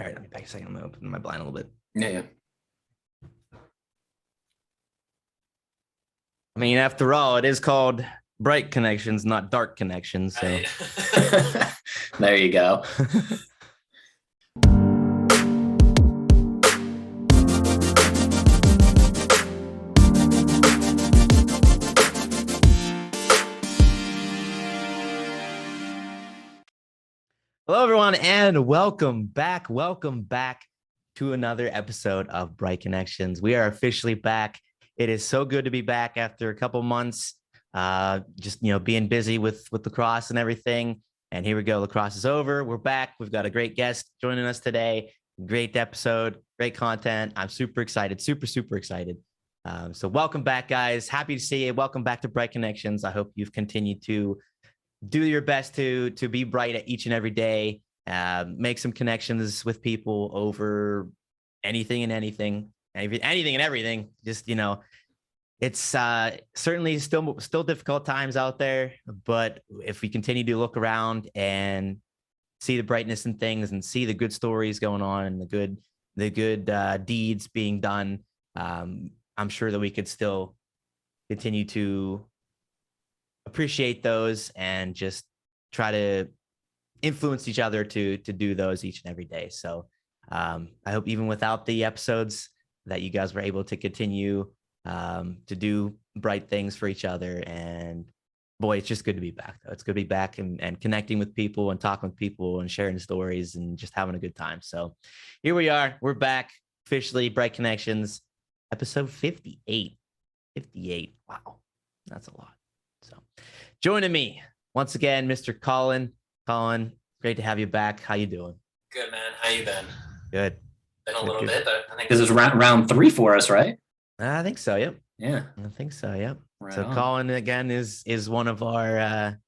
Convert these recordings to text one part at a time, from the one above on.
All right, let me back a second. I'm gonna open my blind a little bit. Yeah. I mean, after all, it is called bright connections, not dark connections. So Right. There you go. hello, everyone, and welcome back. Welcome back to another episode of Bright Connections. We are officially back. It is so good to be back after a couple months, just being busy with lacrosse and everything. And here we go. Lacrosse is over. We're back. We've got a great guest joining us today. Great episode, great content. I'm super excited, super excited. So welcome back, guys. Happy to see you. Welcome back to Bright Connections. I hope you've continued to do your best to be bright at each and every day. Make some connections with people over anything and everything. Just it's certainly still difficult times out there, but if we continue to look around and see the brightness in things and see the good stories going on and the good deeds being done, I'm sure that we could still continue to appreciate those and just try to influence each other to do those each and every day. So I hope even without the episodes that you guys were able to continue to do bright things for each other. And boy, it's just good to be back though. It's good to be back and connecting with people and talking with people and sharing stories and just having a good time. So here we are. We're back officially. Bright Connections, episode 58. Wow, that's a lot. So joining me once again, Mr. Collin. Collin, great to have you back. How you doing? Good, man. How you been? Good. Been a little bit, but I think this is round 3 for us, right? I think so. Yep. Yeah. I think so. Yep. Right so on. Collin again is one of our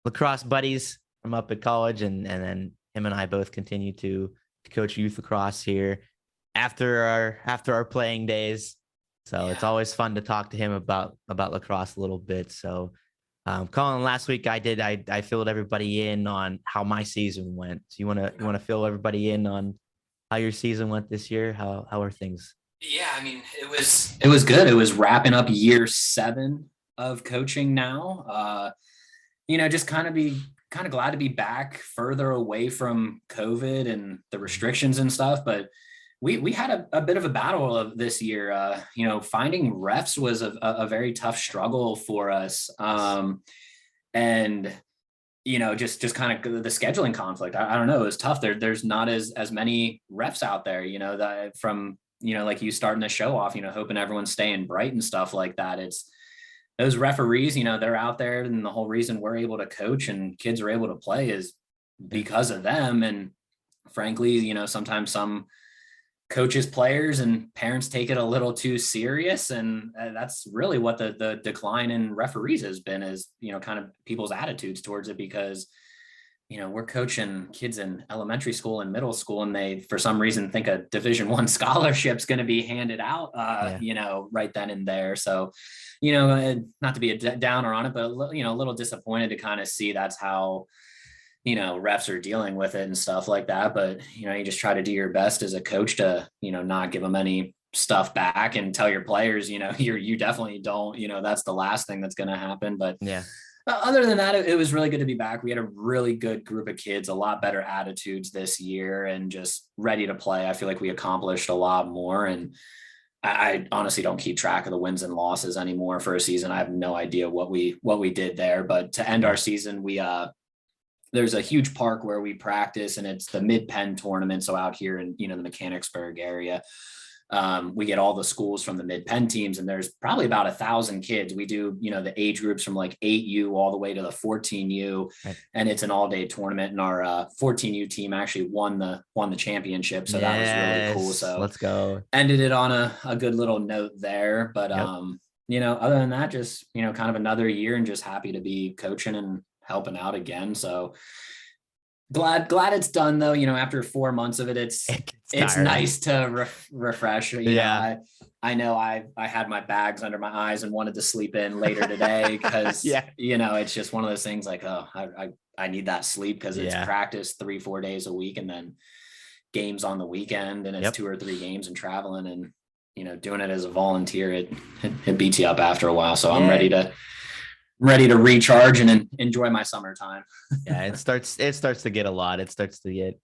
lacrosse buddies from up at college, and then him and I both continue to coach youth lacrosse here after our playing days. So It's always fun to talk to him about lacrosse a little bit. So Collin, last week I filled everybody in on how my season went. So you wanna fill everybody in on how your season went this year? How are things? Yeah, I mean, it was good. It was wrapping up year 7 of coaching now. Just kind of glad to be back further away from COVID and the restrictions and stuff. But we had a bit of a battle of this year. Finding refs was a very tough struggle for us. And just kind of the scheduling conflict. I don't know. It was tough. There's not as many refs out there, that from, like you starting the show off, hoping everyone's staying bright and stuff like that. It's those referees, they're out there, and the whole reason we're able to coach and kids are able to play is because of them. And frankly, sometimes some coaches, players, and parents take it a little too serious. And that's really what the decline in referees has been, is, kind of people's attitudes towards it, because, we're coaching kids in elementary school and middle school, and they, for some reason, think a Division I scholarship's going to be handed out, right then and there. So, not to be a downer on it, but, a little disappointed to kind of see that's how, refs are dealing with it and stuff like that. But, you just try to do your best as a coach to, not give them any stuff back and tell your players, you definitely don't, that's the last thing that's going to happen. But yeah, other than that, it was really good to be back. We had a really good group of kids, a lot better attitudes this year, and just ready to play. I feel like we accomplished a lot more, and I honestly don't keep track of the wins and losses anymore for a season. I have no idea what we did there, but to end our season, there's a huge park where we practice, and it's the Mid-Penn tournament. So out here in, the Mechanicsburg area, we get all the schools from the Mid-Penn teams, and there's probably about 1,000 kids. We do, the age groups from like 8U all the way to the 14U, and it's an all-day tournament. And our 14U team actually won the championship. So that was really cool. So let's go. Ended it on a good little note there. But, other than that, just, kind of another year, and just happy to be coaching and helping out again. So glad it's done though. After 4 months of it, it's nice to refresh. I know I had my bags under my eyes and wanted to sleep in later today because it's just one of those things like, oh, I need that sleep, because it's practice 3-4 days a week, and then games on the weekend, and it's Yep. 2 or 3 games and traveling, and doing it as a volunteer, it beats you up after a while. So I'm ready to recharge and enjoy my summertime. Yeah, it starts to get a lot. It starts to get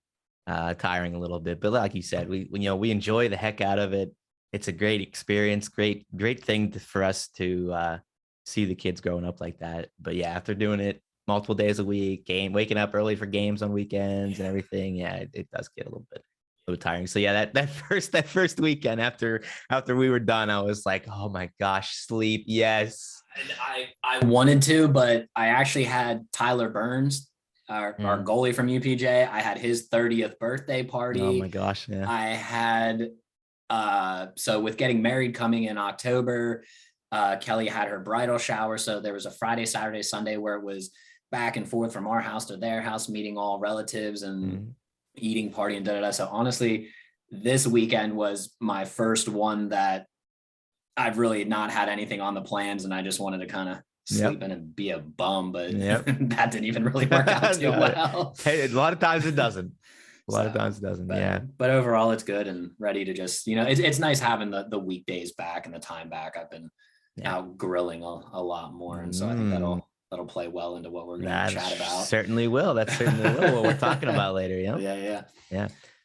tiring a little bit, but like you said, we enjoy the heck out of it. It's a great experience, great thing for us to see the kids growing up like that. But yeah, after doing it multiple days a week, waking up early for games on weekends and everything, yeah, it does get a little bit tiring. So yeah, that first weekend after we were done, I was like, oh my gosh, sleep, yes. I wanted to, but I actually had Tyler Burns, our goalie from UPJ. I had his 30th birthday party. Oh my gosh, yeah. I had so with getting married coming in October, Kelly had her bridal shower. So there was a Friday, Saturday, Sunday where it was back and forth from our house to their house, meeting all relatives and eating, party, and da-da-da. So honestly, this weekend was my first one that I've really not had anything on the plans, and I just wanted to kind of sleep in and be a bum, but that didn't even really work out too well. Hey, a lot of times it doesn't. But overall it's good, and ready to just, it's nice having the weekdays back and the time back. I've been out grilling a lot more, and so I think that'll play well into what we're going to chat about. Certainly will. That certainly will. What we're talking about later. Yeah.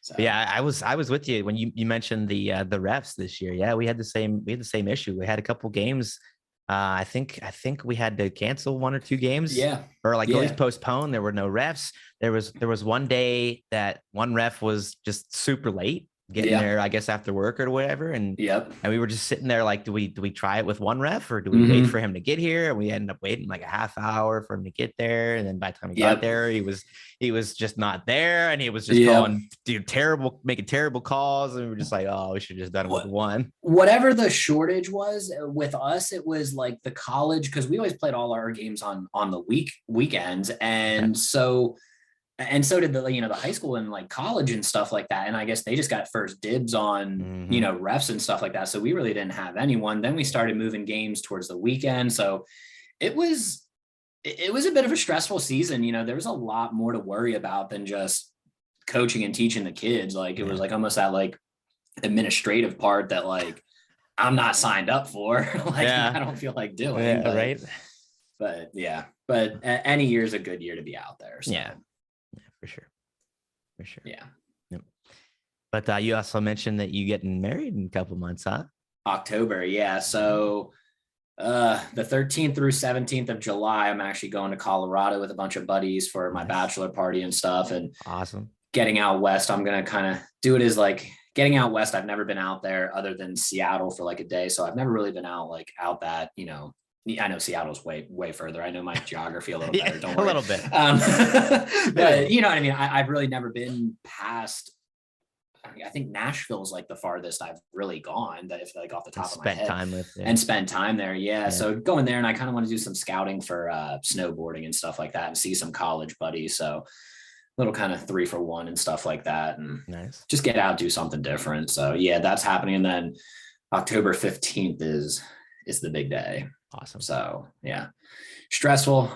So. Yeah, I was with you when you mentioned the refs this year. Yeah, we had the same issue. We had a couple games. I think we had to cancel 1 or 2 games. Or at least postpone. There were no refs. There was one day that one ref was just super late getting there, I guess after work or whatever. And we were just sitting there like, do we try it with one ref, or do we wait for him to get here? And we ended up waiting like a half hour for him to get there. And then by the time he got there, he was just not there. And he was just making terrible calls. And we were just like, oh, we should have just done it with one. Whatever the shortage was with us, it was like the college, because we always played all our games on the weekends. And so did the high school and like college and stuff like that. And I guess they just got first dibs on, refs and stuff like that. So we really didn't have anyone. Then we started moving games towards the weekend. So it was a bit of a stressful season. There was a lot more to worry about than just coaching and teaching the kids. Like it was like almost that like administrative part that like I'm not signed up for. I don't feel like doing. Right. But any year is a good year to be out there. So. Yeah, for sure. Yeah. Yep. But you also mentioned that you getting married in a couple months, huh? October. Yeah. So the 13th through 17th of July, I'm actually going to Colorado with a bunch of buddies for my bachelor party and stuff. And awesome. Getting out west, I'm going to kind of do it as like getting out west. I've never been out there other than Seattle for like a day. So I've never really been out that, I know Seattle's way further. I know my geography a little better. Don't worry. A little bit. But you know what I mean? I've really never been past, I think Nashville is like the farthest I've really gone, that if like off the top of my head. And spend time there. Yeah. So going there, and I kind of want to do some scouting for snowboarding and stuff like that, and see some college buddies. So little kind of 3-for-1 and stuff like that. And just get out, do something different. So yeah, that's happening. And then October 15th is the big day. Awesome. So yeah, stressful.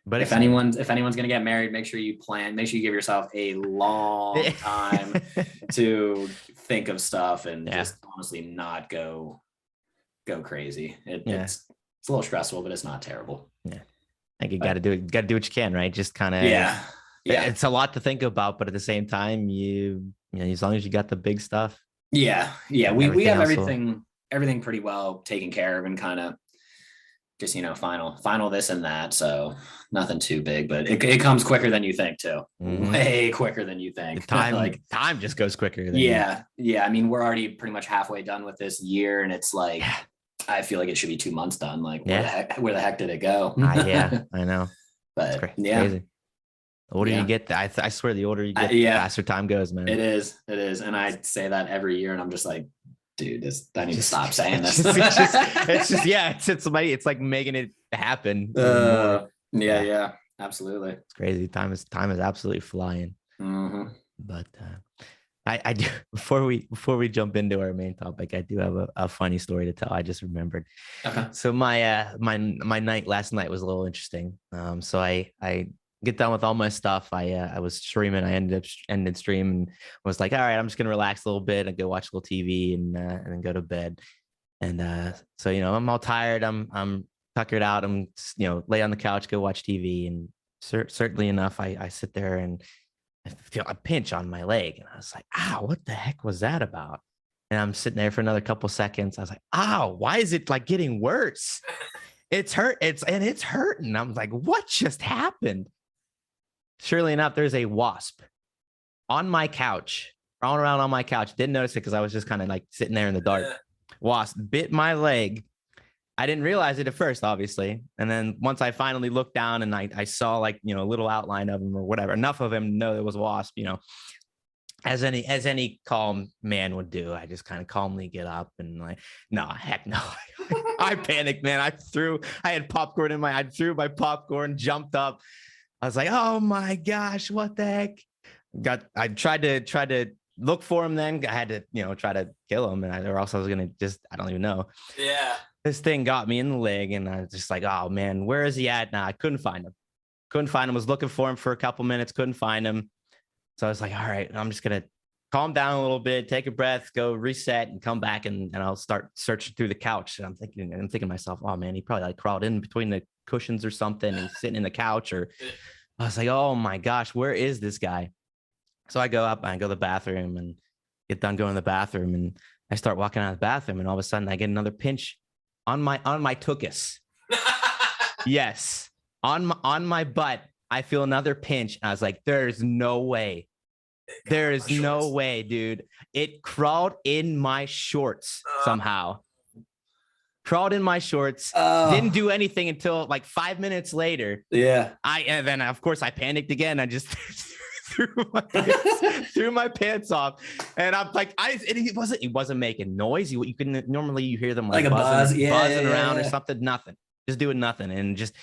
But if anyone's going to get married, make sure you give yourself a long time to think of stuff and just honestly not go crazy. It's a little stressful, but it's not terrible. Yeah. I think you got to do what you can, right? Just kind of, it's a lot to think about, but at the same time, you know, as long as you got the big stuff. Yeah. We have everything pretty well taken care of, and kind of just, final this and that. So nothing too big, but it comes quicker than you think too. Way quicker than you think. Time just goes quicker. Yeah. I mean, we're already pretty much halfway done with this year, and it's like, I feel like it should be 2 months done. Like where the heck did it go? I know. But crazy. The older you get, I swear the older you get, the faster time goes, man. It is. And I say that every year, and I'm just like, dude, I need to stop saying this. It's like making it happen. Yeah, absolutely. It's crazy. Time is absolutely flying. But I do, before we jump into our main topic, I do have a funny story to tell. I just remembered. So my night last night was a little interesting. So I get done with all my stuff. I was streaming. I ended stream and was like, all right, I'm just gonna relax a little bit and go watch a little TV and then go to bed. And so I'm all tired. I'm tuckered out. I'm lay on the couch, go watch TV, and certainly enough, I sit there and I feel a pinch on my leg, and I was like, "Ow, what the heck was that about?" And I'm sitting there for another couple seconds. I was like, "Ow, why is it like getting worse? It's hurt. It's hurting." I'm like, "What just happened?" Surely enough, there's a wasp on my couch, crawling around on my couch. Didn't notice it because I was just kind of like sitting there in the dark. Wasp bit my leg. I didn't realize it at first, obviously. And then once I finally looked down and I saw like, a little outline of him or whatever, enough of him to know it was a wasp, as any calm man would do. I just kind of calmly get up and like, no, heck no. I panicked, man. I had popcorn I threw my popcorn, jumped up. I was like, oh my gosh, what the heck? I tried to look for him then. I had to, try to kill him, or else I was going to I don't even know. Yeah. This thing got me in the leg, and I was just like, oh man, where is he at now? I couldn't find him. Was looking for him for a couple minutes, couldn't find him. So I was like, all right, I'm just going to calm down a little bit, take a breath, go reset, and come back, and I'll start searching through the couch. And I'm thinking to myself, oh man, he probably like crawled in between the cushions or something and sitting in the couch. Or I was like, oh my gosh, where is this guy? So I go up and I go to the bathroom and get done going to the bathroom, and I start walking out of the bathroom, and all of a sudden I get another pinch on my tuchus. Yes, on my butt. I feel another pinch. And I was like, there's no way. There is no way, dude. It crawled in my shorts somehow. Crawled in my shorts. Didn't do anything until like 5 minutes later. Yeah. And then of course I panicked again. I just threw my pants off, and I'm like, it wasn't making noise. You can normally you hear them like buzzing around or something. Nothing, just doing nothing, and just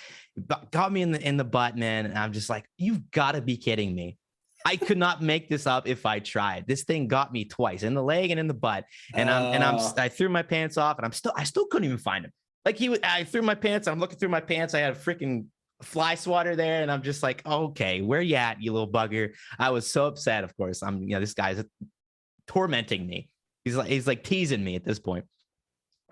got me in the butt, man. And I'm just like, you've got to be kidding me. I could not make this up if I tried. This thing got me twice, in the leg and in the butt. And I threw my pants off, and I still couldn't even find him. Like I threw my pants. I'm looking through my pants. I had a freaking fly swatter there, and I'm just like, okay, where you at, you little bugger? I was so upset. Of course, this guy's tormenting me. He's like teasing me at this point.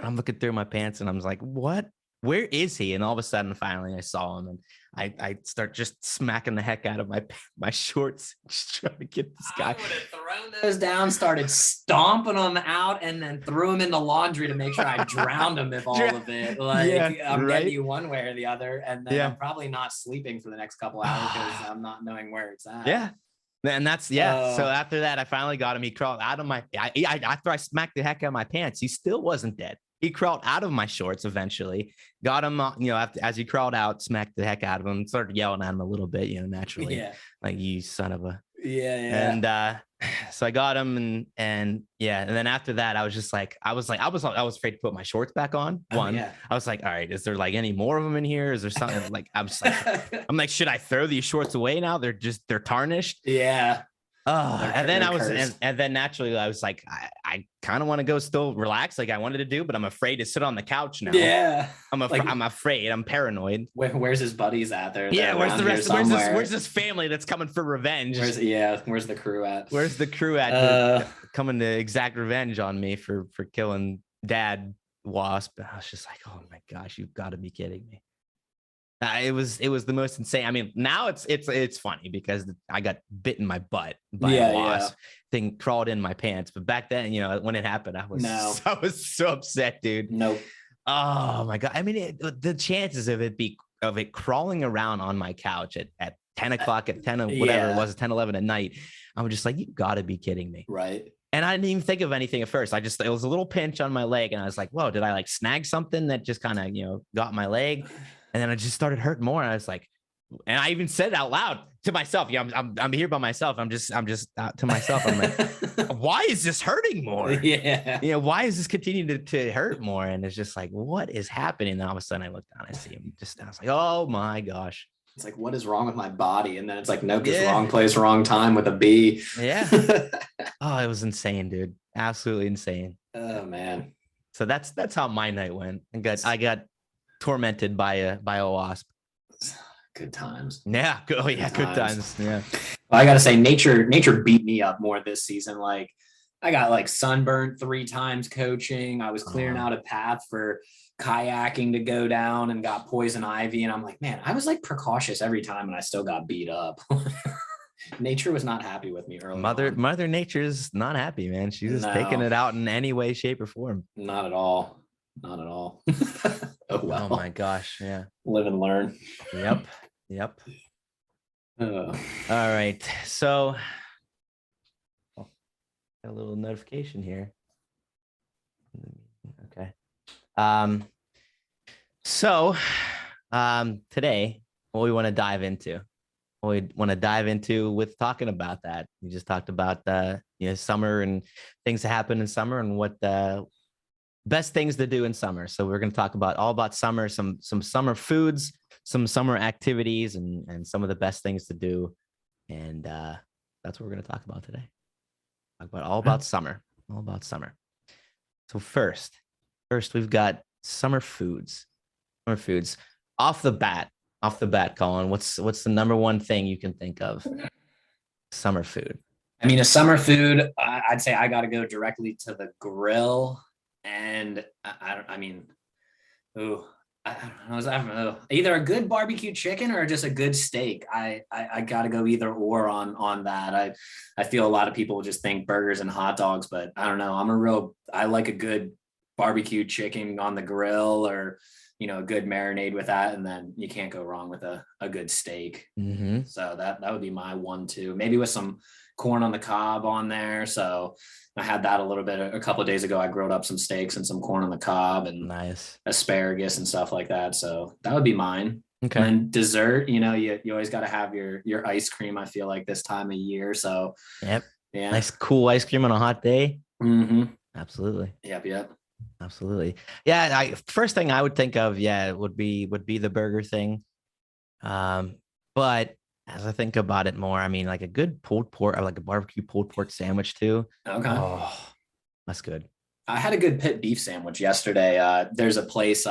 I'm looking through my pants, and I'm like, what? Where is he? And all of a sudden, finally, I saw him, and I start just smacking the heck out of my shorts, just trying to get this guy. I would have thrown those down, started stomping them out, and then threw them in the laundry to make sure I drowned them of all of it. Like, I'm getting you one way or the other, and then I'm probably not sleeping for the next couple hours because I'm not knowing where it's at. Yeah. And that's so after that, I finally got him. He crawled out of my after I smacked the heck out of my pants, he still wasn't dead. He crawled out of my shorts eventually, got him, as he crawled out, smacked the heck out of him, started yelling at him a little bit, naturally, like, you son of a. Yeah. And so I got him, and then after that, I was just like, I was afraid to put my shorts back on. I was like, all right, is there like any more of them in here? Is there something like, I'm like, should I throw these shorts away now? They're tarnished. Yeah. And then naturally I was like, I kind of want to go still relax like I wanted to do, but I'm afraid to sit on the couch now. Yeah. I'm afraid. I'm paranoid. Where's his buddies at there? Yeah. Where's the rest? Where's this family that's coming for revenge? Where's the crew at? Where's the crew at coming to exact revenge on me for killing Dad Wasp? I was just like, oh my gosh, you've got to be kidding me. It was the most insane. I mean, now it's funny because I got bit in my butt by a wasp. Thing crawled in my pants. But back then, when it happened, I was so upset, dude. Nope. Oh my God. I mean, the chances of it crawling around on my couch at 10 o'clock at 10 whatever it was, 10, 11 at night. I'm just like, you gotta be kidding me. Right. And I didn't even think of anything at first. It was a little pinch on my leg, and I was like, whoa, did I like snag something that just kind of, got my leg? And then I just started hurting more. And I was like, and I even said it out loud to myself. I'm here by myself. I'm just to myself. I'm like, why is this hurting more? Yeah. Why is this continuing to hurt more? And it's just like, what is happening? And all of a sudden I look down, I see him I was like, oh my gosh. It's like, what is wrong with my body? And then it's like, nope, just wrong place, wrong time with a B. Yeah. Oh, it was insane, dude. Absolutely insane. Oh man. So that's how my night went. I got tormented by a wasp. Good times. Yeah. Oh yeah. Good times. Yeah. Well, I gotta say, nature beat me up more this season. Like I got like sunburned 3 times coaching. I was clearing out a path for kayaking to go down and got poison ivy. And I'm like, man, I was like precautious every time and I still got beat up. Nature was not happy with me early on. Mother Nature's not happy, man. She's just taking No, it out in any way, shape, or form. not at all. Not at all. Oh well. Oh my gosh. Yeah. Live and learn. Yep. Yep. All right. So got a little notification here. Okay. So today, what we want to dive into, with talking about that. We just talked about summer and things that happen in summer and what the best things to do in summer. So we're going to talk about all about summer, some summer foods, some summer activities, and some of the best things to do. And that's what we're going to talk about today. Talk about all about summer. So first we've got summer foods. Off the bat, Collin, what's the number one thing you can think of? Summer food. I mean, a summer food, I'd say I got to go directly to the grill. And I don't know. Either a good barbecue chicken or just a good steak. I got to go either or on that. I feel a lot of people just think burgers and hot dogs, but I don't know. I like a good barbecue chicken on the grill, or a good marinade with that, and then you can't go wrong with a good steak. Mm-hmm. So that would be my 1-2, maybe with some corn on the cob on there. So I had that a couple of days ago. I grilled up some steaks and some corn on the cob and nice asparagus and stuff like that. So that would be mine. Okay. And then dessert, you always got to have your ice cream, I feel like, this time of year. So yep. Yeah. Nice cool ice cream on a hot day. Mm-hmm. Absolutely. Yep. Absolutely. Yeah. First thing I would think of, would be the burger thing. But as I think about it more, I mean, like a good pulled pork, or like a barbecue pulled pork sandwich too. Okay. Oh, that's good. I had a good pit beef sandwich yesterday. There's a place,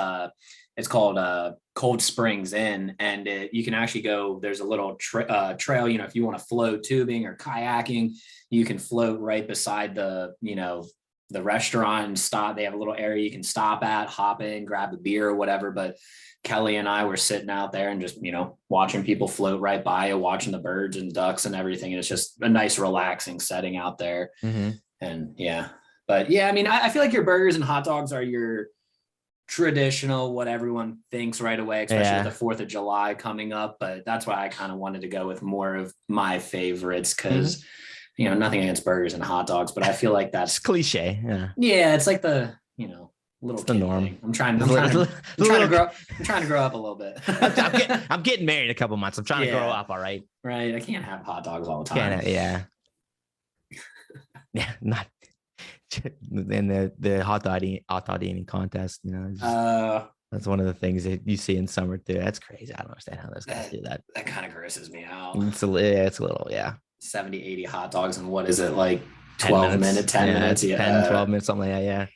it's called Cold Springs Inn, and you can actually go, there's a little trail, if you want to float tubing or kayaking, you can float right beside the restaurant and stop. They have a little area you can stop at, hop in, grab a beer or whatever. But Kelly and I were sitting out there and just, watching people float right by, watching the birds and ducks and everything. And it's just a nice, relaxing setting out there. Mm-hmm. And but I mean, I feel like your burgers and hot dogs are your traditional, what everyone thinks right away, especially with the 4th of July coming up. But that's why I kind of wanted to go with more of my favorites, because, nothing against burgers and hot dogs, but I feel like that's cliche. Yeah. It's like the, little the norm. Thing. I'm trying to grow up a little bit. I'm getting married in a couple months. I'm trying to grow up. All right. Right. I can't have hot dogs all the time. Yeah. Not in the hot dog eating contest. That's one of the things that you see in summer too. That's crazy. I don't understand how those guys do that. That kind of grosses me out. It's a little, 70, 80 hot dogs. And what is it, like 12 minutes, 10 minutes? 10, 12 minutes, something like that.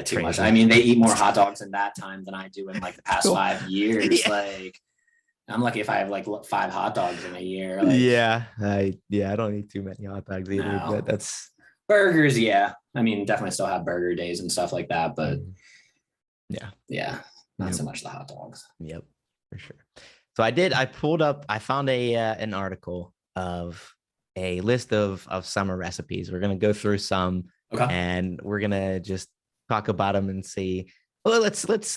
Too much. I mean, they eat more hot dogs in that time than I do in like the past 5 years. Like, I'm lucky if I have like 5 hot dogs in a year. Like, I don't eat too many hot dogs either. No. But that's burgers. Yeah, I mean, definitely still have burger days and stuff like that. But not so much the hot dogs. Yep, for sure. So I found an article of a list of summer recipes. We're gonna go through some. Okay. And we're gonna just talk about them and see. Well,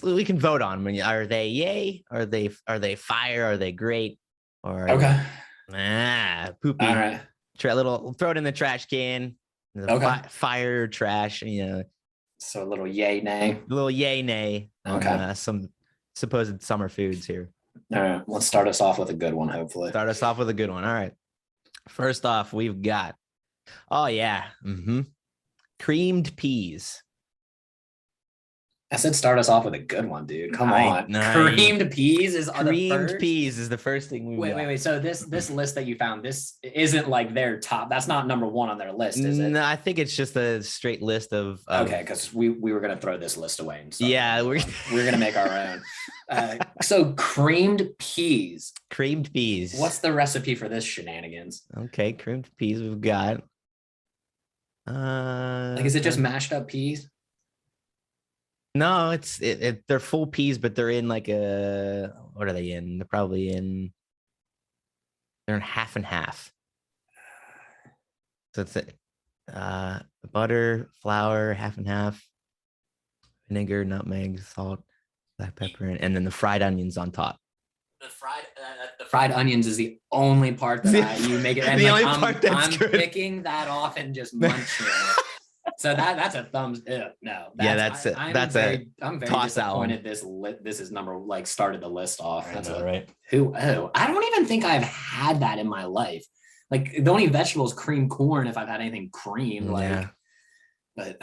we can vote on them. Are they yay? Are they fire? Are they great? Or poopy? All right. Throw it in the trash can. Fire, trash. So a little yay nay. A little yay nay. On, some supposed summer foods here. All right. Let's start us off with a good one. Hopefully. Start us off with a good one. All right. First off, we've got. Oh yeah. Mm-hmm. Creamed peas. I said start us off with a good one, dude. Come on. Nice. Creamed peas is the Creamed first. peas is the first thing we Wait. So this list that you found, this isn't like their top. That's not number one on their list, is it? No, I think it's just a straight list of okay, because we were gonna throw this list away and start. Yeah, we're gonna make our own. So creamed peas. Creamed peas. What's the recipe for this shenanigans? Okay, creamed peas we've got. Like, is it just mashed up peas? No, they're full peas, but they're in like what are they in? They're in half and half. So it's butter, flour, half and half, vinegar, nutmeg, salt, black pepper, and then the fried onions on top. The fried onions is the only part that you make it. And the like, only part that's I'm good. picking that off and just munching it. So that's a thumbs up. No. I'm very disappointed. This is number like started the list off. That's right. I don't even think I've had that in my life. Like the only vegetable is cream corn if I've had anything cream. But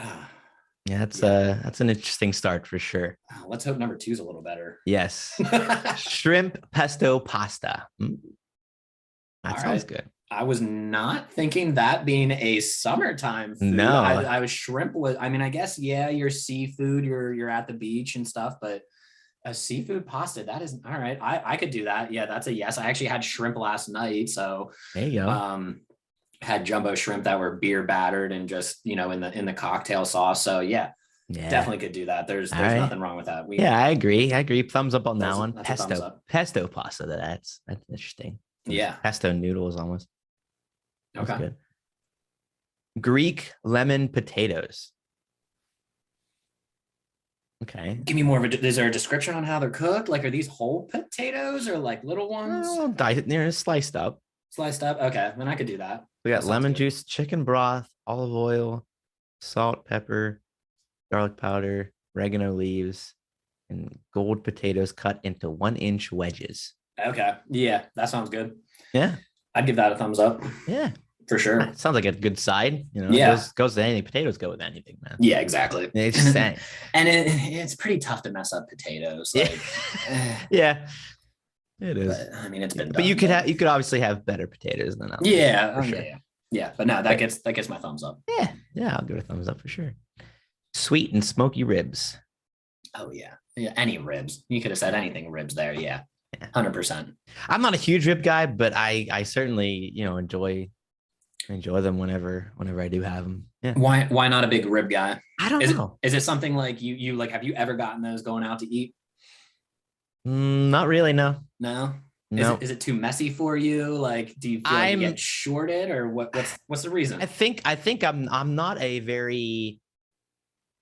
that's an interesting start for sure. Let's hope number 2 is a little better. Yes. Shrimp pesto pasta. That sounds good. I was not thinking that being a summertime food. No, I was shrimp was. I mean, I guess your seafood. You're at the beach and stuff, but a seafood pasta, that is all right. I could do that. Yeah, that's a yes. I actually had shrimp last night, so there you go. Had jumbo shrimp that were beer battered and just in the cocktail sauce. So yeah. Definitely could do that. There's nothing wrong with that. I agree. Thumbs up on that one. Pesto pasta. That's interesting. Yeah. Pesto noodles almost. That's okay. Good. Greek lemon potatoes. Okay. Give me more of is there a description on how they're cooked? Like, are these whole potatoes or like little ones? They're sliced up. Sliced up. Okay, then I could do that. We got lemon juice, chicken broth, olive oil, salt, pepper, garlic powder, oregano leaves, and gold potatoes cut into 1-inch wedges. Okay. Yeah, that sounds good. Yeah. I'd give that a thumbs up. Yeah. For sure. Sounds like a good side. Yeah. Goes to anything. Potatoes go with anything, man. Yeah, exactly. It's just saying. And it's pretty tough to mess up potatoes. Like, yeah. It is. But, I mean, it's been. But you could obviously have better potatoes than others. Yeah. Sure. Yeah. But no, that gets my thumbs up. Yeah. I'll give it a thumbs up for sure. Sweet and smoky ribs. Oh yeah. Any ribs. You could have said anything ribs there. Yeah. 100%. I'm not a huge rib guy, but I certainly enjoy them whenever I do have them. Yeah. Why not a big rib guy? I don't know. Is it something like you like? Have you ever gotten those going out to eat? Not really. No. No. No. Is it too messy for you? Like, do you feel like you get shorted, or what's the reason? I think I'm not a very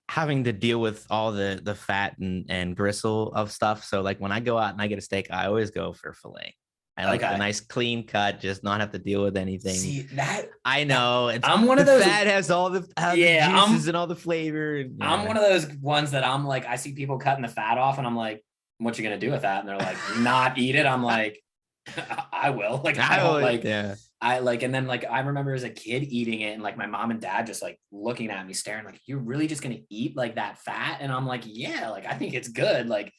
having to deal with all the fat and gristle of stuff. So like when I go out and I get a steak, I always go for filet. I like a nice clean cut, just not have to deal with anything. See that? I know. I'm one of those. Fat has all the juices and all the flavor. I'm one of those ones that I'm like, I see people cutting the fat off, and I'm like, "What you gonna do with that?" And they're like, "Not eat it." I'm like, "I will." Like I don't like. Yeah. I like, and then like I remember as a kid eating it, and like my mom and dad just like looking at me, staring, like, "You're really just gonna eat like that fat?" And I'm like, "Yeah, like I think it's good." Like,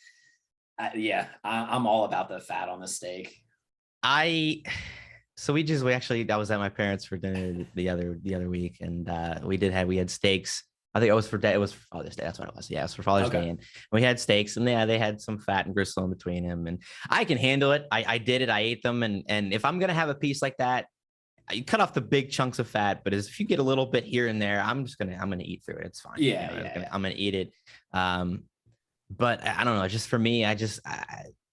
I'm all about the fat on the steak. I was at my parents for dinner the other week, and we had steaks. I think it was for Father's Day. That's what it was. Yeah, it was for Father's Day, and we had steaks, and they had some fat and gristle in between them, and I can handle it. I did it. I ate them, and if I'm gonna have a piece like that, you cut off the big chunks of fat, but if you get a little bit here and there, I'm gonna eat through it. It's fine. I'm gonna eat it. But I don't know. Just for me,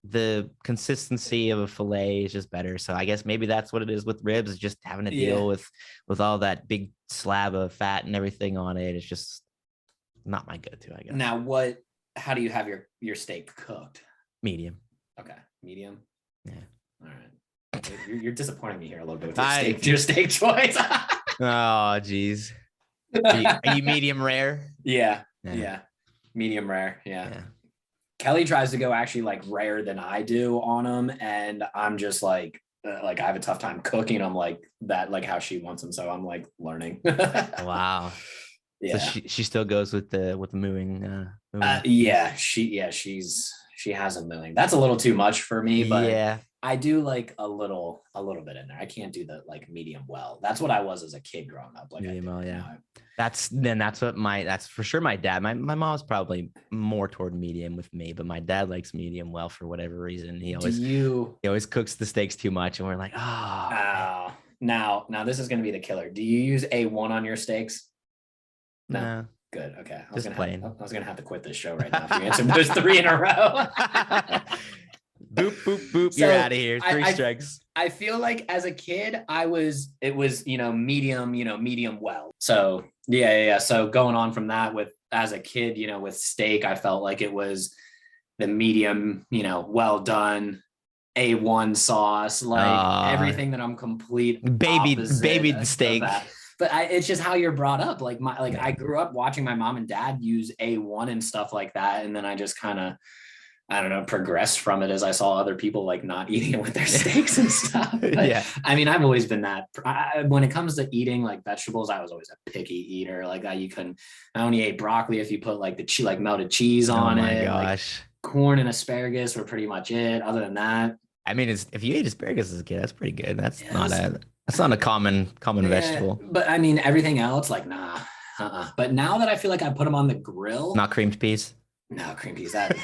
the consistency of a fillet is just better. So I guess maybe that's what it is with ribs, is just having to deal with all that big slab of fat and everything on it. It's just not my go-to, I guess. Now, how do you have your steak cooked? Medium. Okay. Medium. Yeah. All right. You're disappointing me here a little bit with your steak choice. Oh, geez. Are you medium rare? Yeah. Medium rare. Yeah. Kelly tries to go actually like rarer than I do on them, and I'm just like I have a tough time cooking them like that, like how she wants them. So I'm like learning. Wow. So Yeah. she still goes with the moving. Yeah, she has a million. That's a little too much for me, but Yeah. I do like a little bit in there. I can't do the like medium well. That's what I was as a kid growing up. Like Medium I well, did, yeah. you know, That's for sure my dad. My mom's probably more toward medium with me, but my dad likes medium well for whatever reason. do you He always cooks the steaks too much, and we're like, oh man. now this is gonna be the killer. Do you use A1 on your steaks? No. No, Good. Okay. just plain. I was gonna have to quit this show right now if you answered those three in a row. Boop, boop, boop. So You're out of here. Three strikes. I feel like as a kid, it was, medium well. So yeah. So going on from that with as a kid, with steak, I felt like it was the medium, well done, A1 sauce, like everything that I'm complete baby steak. But it's just how you're brought up. Like I grew up watching my mom and dad use A1 and stuff like that. And then I just kind of, I don't know, progressed from it as I saw other people like not eating it with their steaks and stuff. But, yeah. I mean, I've always been that. When it comes to eating like vegetables, I was always a picky eater. Like I only ate broccoli if you put like like melted cheese on it. Oh my gosh. Like, corn and asparagus were pretty much it. Other than that, I mean, if you ate asparagus as a kid, that's pretty good. That's not a common vegetable. But I mean, everything else, like nah. But now that I feel like I put them on the grill, not creamed peas. No, cream peas. That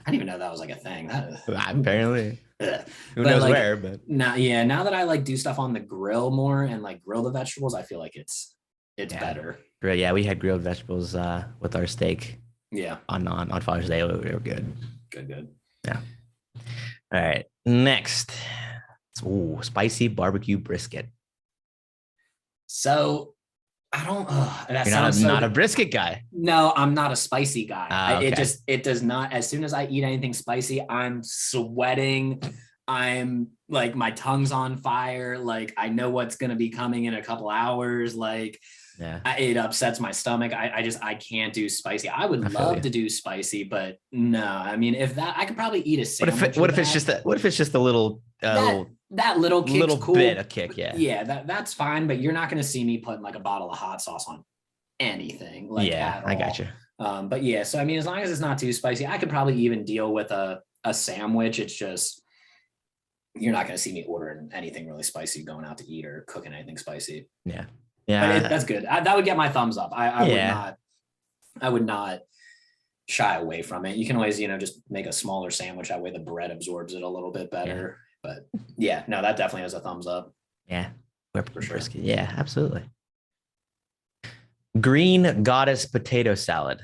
I didn't even know that was like a thing. Apparently. Who knows like, where, but now that I like do stuff on the grill more and like grill the vegetables, I feel like it's better. Yeah, we had grilled vegetables with our steak. Yeah. On Father's Day, we were good. Good. Yeah. All right. Next. Spicy barbecue brisket. So I don't. You're not a brisket guy. No, I'm not a spicy guy. Okay. It does not. As soon as I eat anything spicy, I'm sweating. I'm like my tongue's on fire. Like I know what's gonna be coming in a couple hours. Like it upsets my stomach. I can't do spicy. I would love to do spicy, but no. I mean, if that, I could probably eat a sandwich. What if it's just a little that little cool. bit of kick? Yeah, that's fine. But you're not going to see me putting like a bottle of hot sauce on anything. Like I got you. But yeah, so I mean, as long as it's not too spicy, I could probably even deal with a sandwich. It's just you're not going to see me ordering anything really spicy, going out to eat or cooking anything spicy. Yeah. But that's good. That would get my thumbs up. I would not shy away from it. You can always, just make a smaller sandwich. That way the bread absorbs it a little bit better. Yeah. But yeah, no, that definitely has a thumbs up. Yeah. For sure. Yeah, absolutely. Green Goddess potato salad.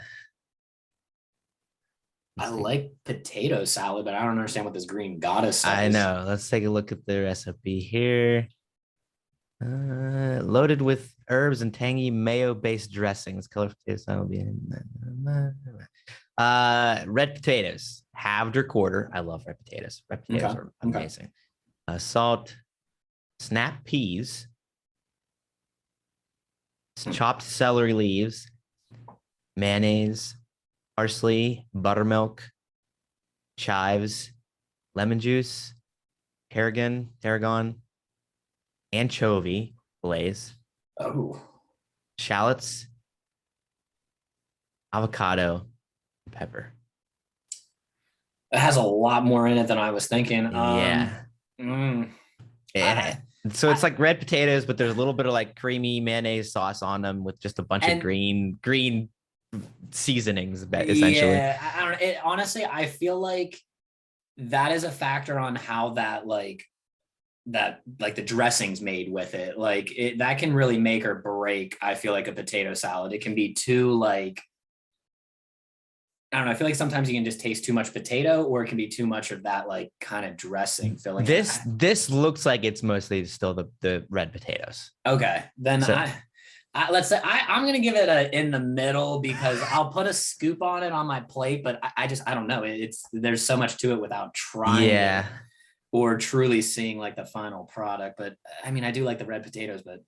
I like potato salad, but I don't understand what this Green Goddess is. I know. Let's take a look at the recipe here. Loaded with herbs and tangy mayo-based dressings. Color potato salad will be red potatoes, halved or quarter. I love red potatoes. Red potatoes are amazing. Salt, snap peas, chopped celery leaves, mayonnaise, parsley, buttermilk, chives, lemon juice, tarragon, anchovy glaze, shallots, avocado, and pepper. It has a lot more in it than I was thinking. So it's like red potatoes, but there's a little bit of like creamy mayonnaise sauce on them with just a bunch of green seasonings, essentially. Yeah, I don't know. Honestly, I feel like that is a factor on how that the dressing's made with it. Like that can really make or break, I feel like, a potato salad. It can be too like, I don't know. I feel like sometimes you can just taste too much potato, or it can be too much of that like kind of dressing filling. This looks like it's mostly still the red potatoes. Okay, then let's say I'm gonna give it a in the middle, because I'll put a scoop on it on my plate, but I don't know. There's so much to it without trying it or truly seeing like the final product. But I mean, I do like the red potatoes, but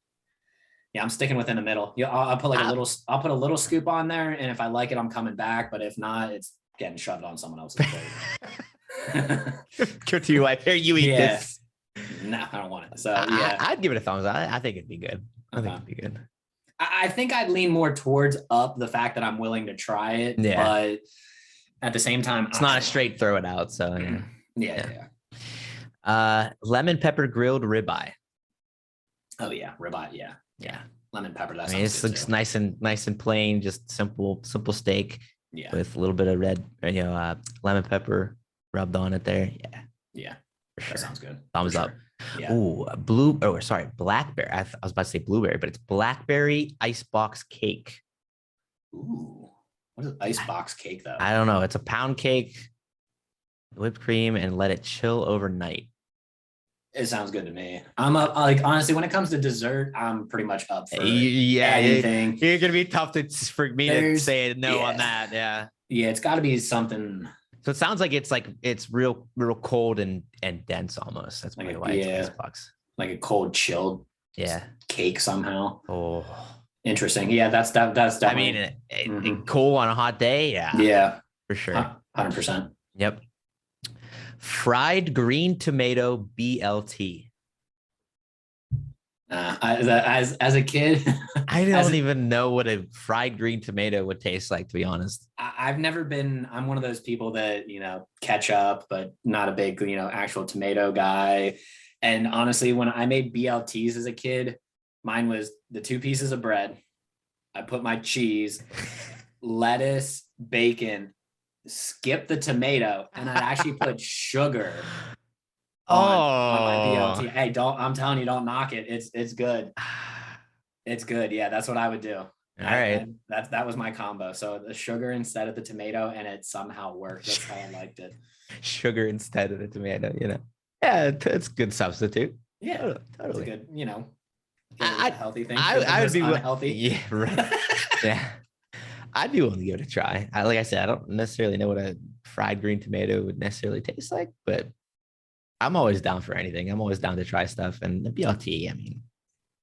yeah, I'm sticking within the middle. Yeah, I'll put I'll put a little scoop on there, and if I like it, I'm coming back. But if not, it's getting shoved on someone else's plate. Go to your wife. Here, you eat this. No, I don't want it. So yeah, I'd give it a thumbs up. I think it'd be good. I think it'd be good. I think I'd lean more towards up, the fact that I'm willing to try it, Yeah. but at the same time, It's not a straight throw it out. So yeah. Lemon pepper grilled ribeye. Oh yeah, ribeye. Yeah. Lemon pepper. That I mean, sounds it good looks too. nice and plain, just simple steak Yeah, with a little bit of red, lemon pepper rubbed on it there. Yeah, yeah. for That sure. sounds good. Thumbs For up. sure. Yeah. Ooh, blackberry. I was about to say blueberry, but it's blackberry icebox cake. Ooh, what is icebox cake though? I don't know. It's a pound cake, whipped cream, and let it chill overnight. It sounds good to me. I'm up. Like honestly, when it comes to dessert, I'm pretty much up for Yeah, anything. you're gonna be tough for me to say no on Yeah. that. Yeah. Yeah, it's got to be something So it sounds like it's real cold and dense almost. That's like probably why it's icebox. like a cold chilled Yeah. cake somehow. Oh, Interesting. Yeah, that's definitely. I mean, cold on a hot day. Yeah. Yeah, For sure. 100%. Yep. Fried green tomato BLT. As a kid, I don't even know what a fried green tomato would taste like, to be honest. I've never been. I'm one of those people that ketchup, but not a big actual tomato guy. And honestly, when I made BLTs as a kid, mine was the 2 pieces of bread. I put my cheese, lettuce, bacon, skip the tomato, and I'd actually put sugar on my BLT. Hey, I'm telling you, don't knock it. It's good. It's good. Yeah, that's what I would do. All right. That was my combo. So the sugar instead of the tomato, and it somehow worked. That's how I liked it. Sugar instead of the tomato, Yeah, it's a good substitute. Yeah, totally. It's a good, healthy thing. I would be unhealthy. Yeah, right. Yeah. I'd be willing to give it a try. Like I said, I don't necessarily know what a fried green tomato would necessarily taste like, but I'm always down for anything. I'm always down to try stuff. And the BLT, I mean,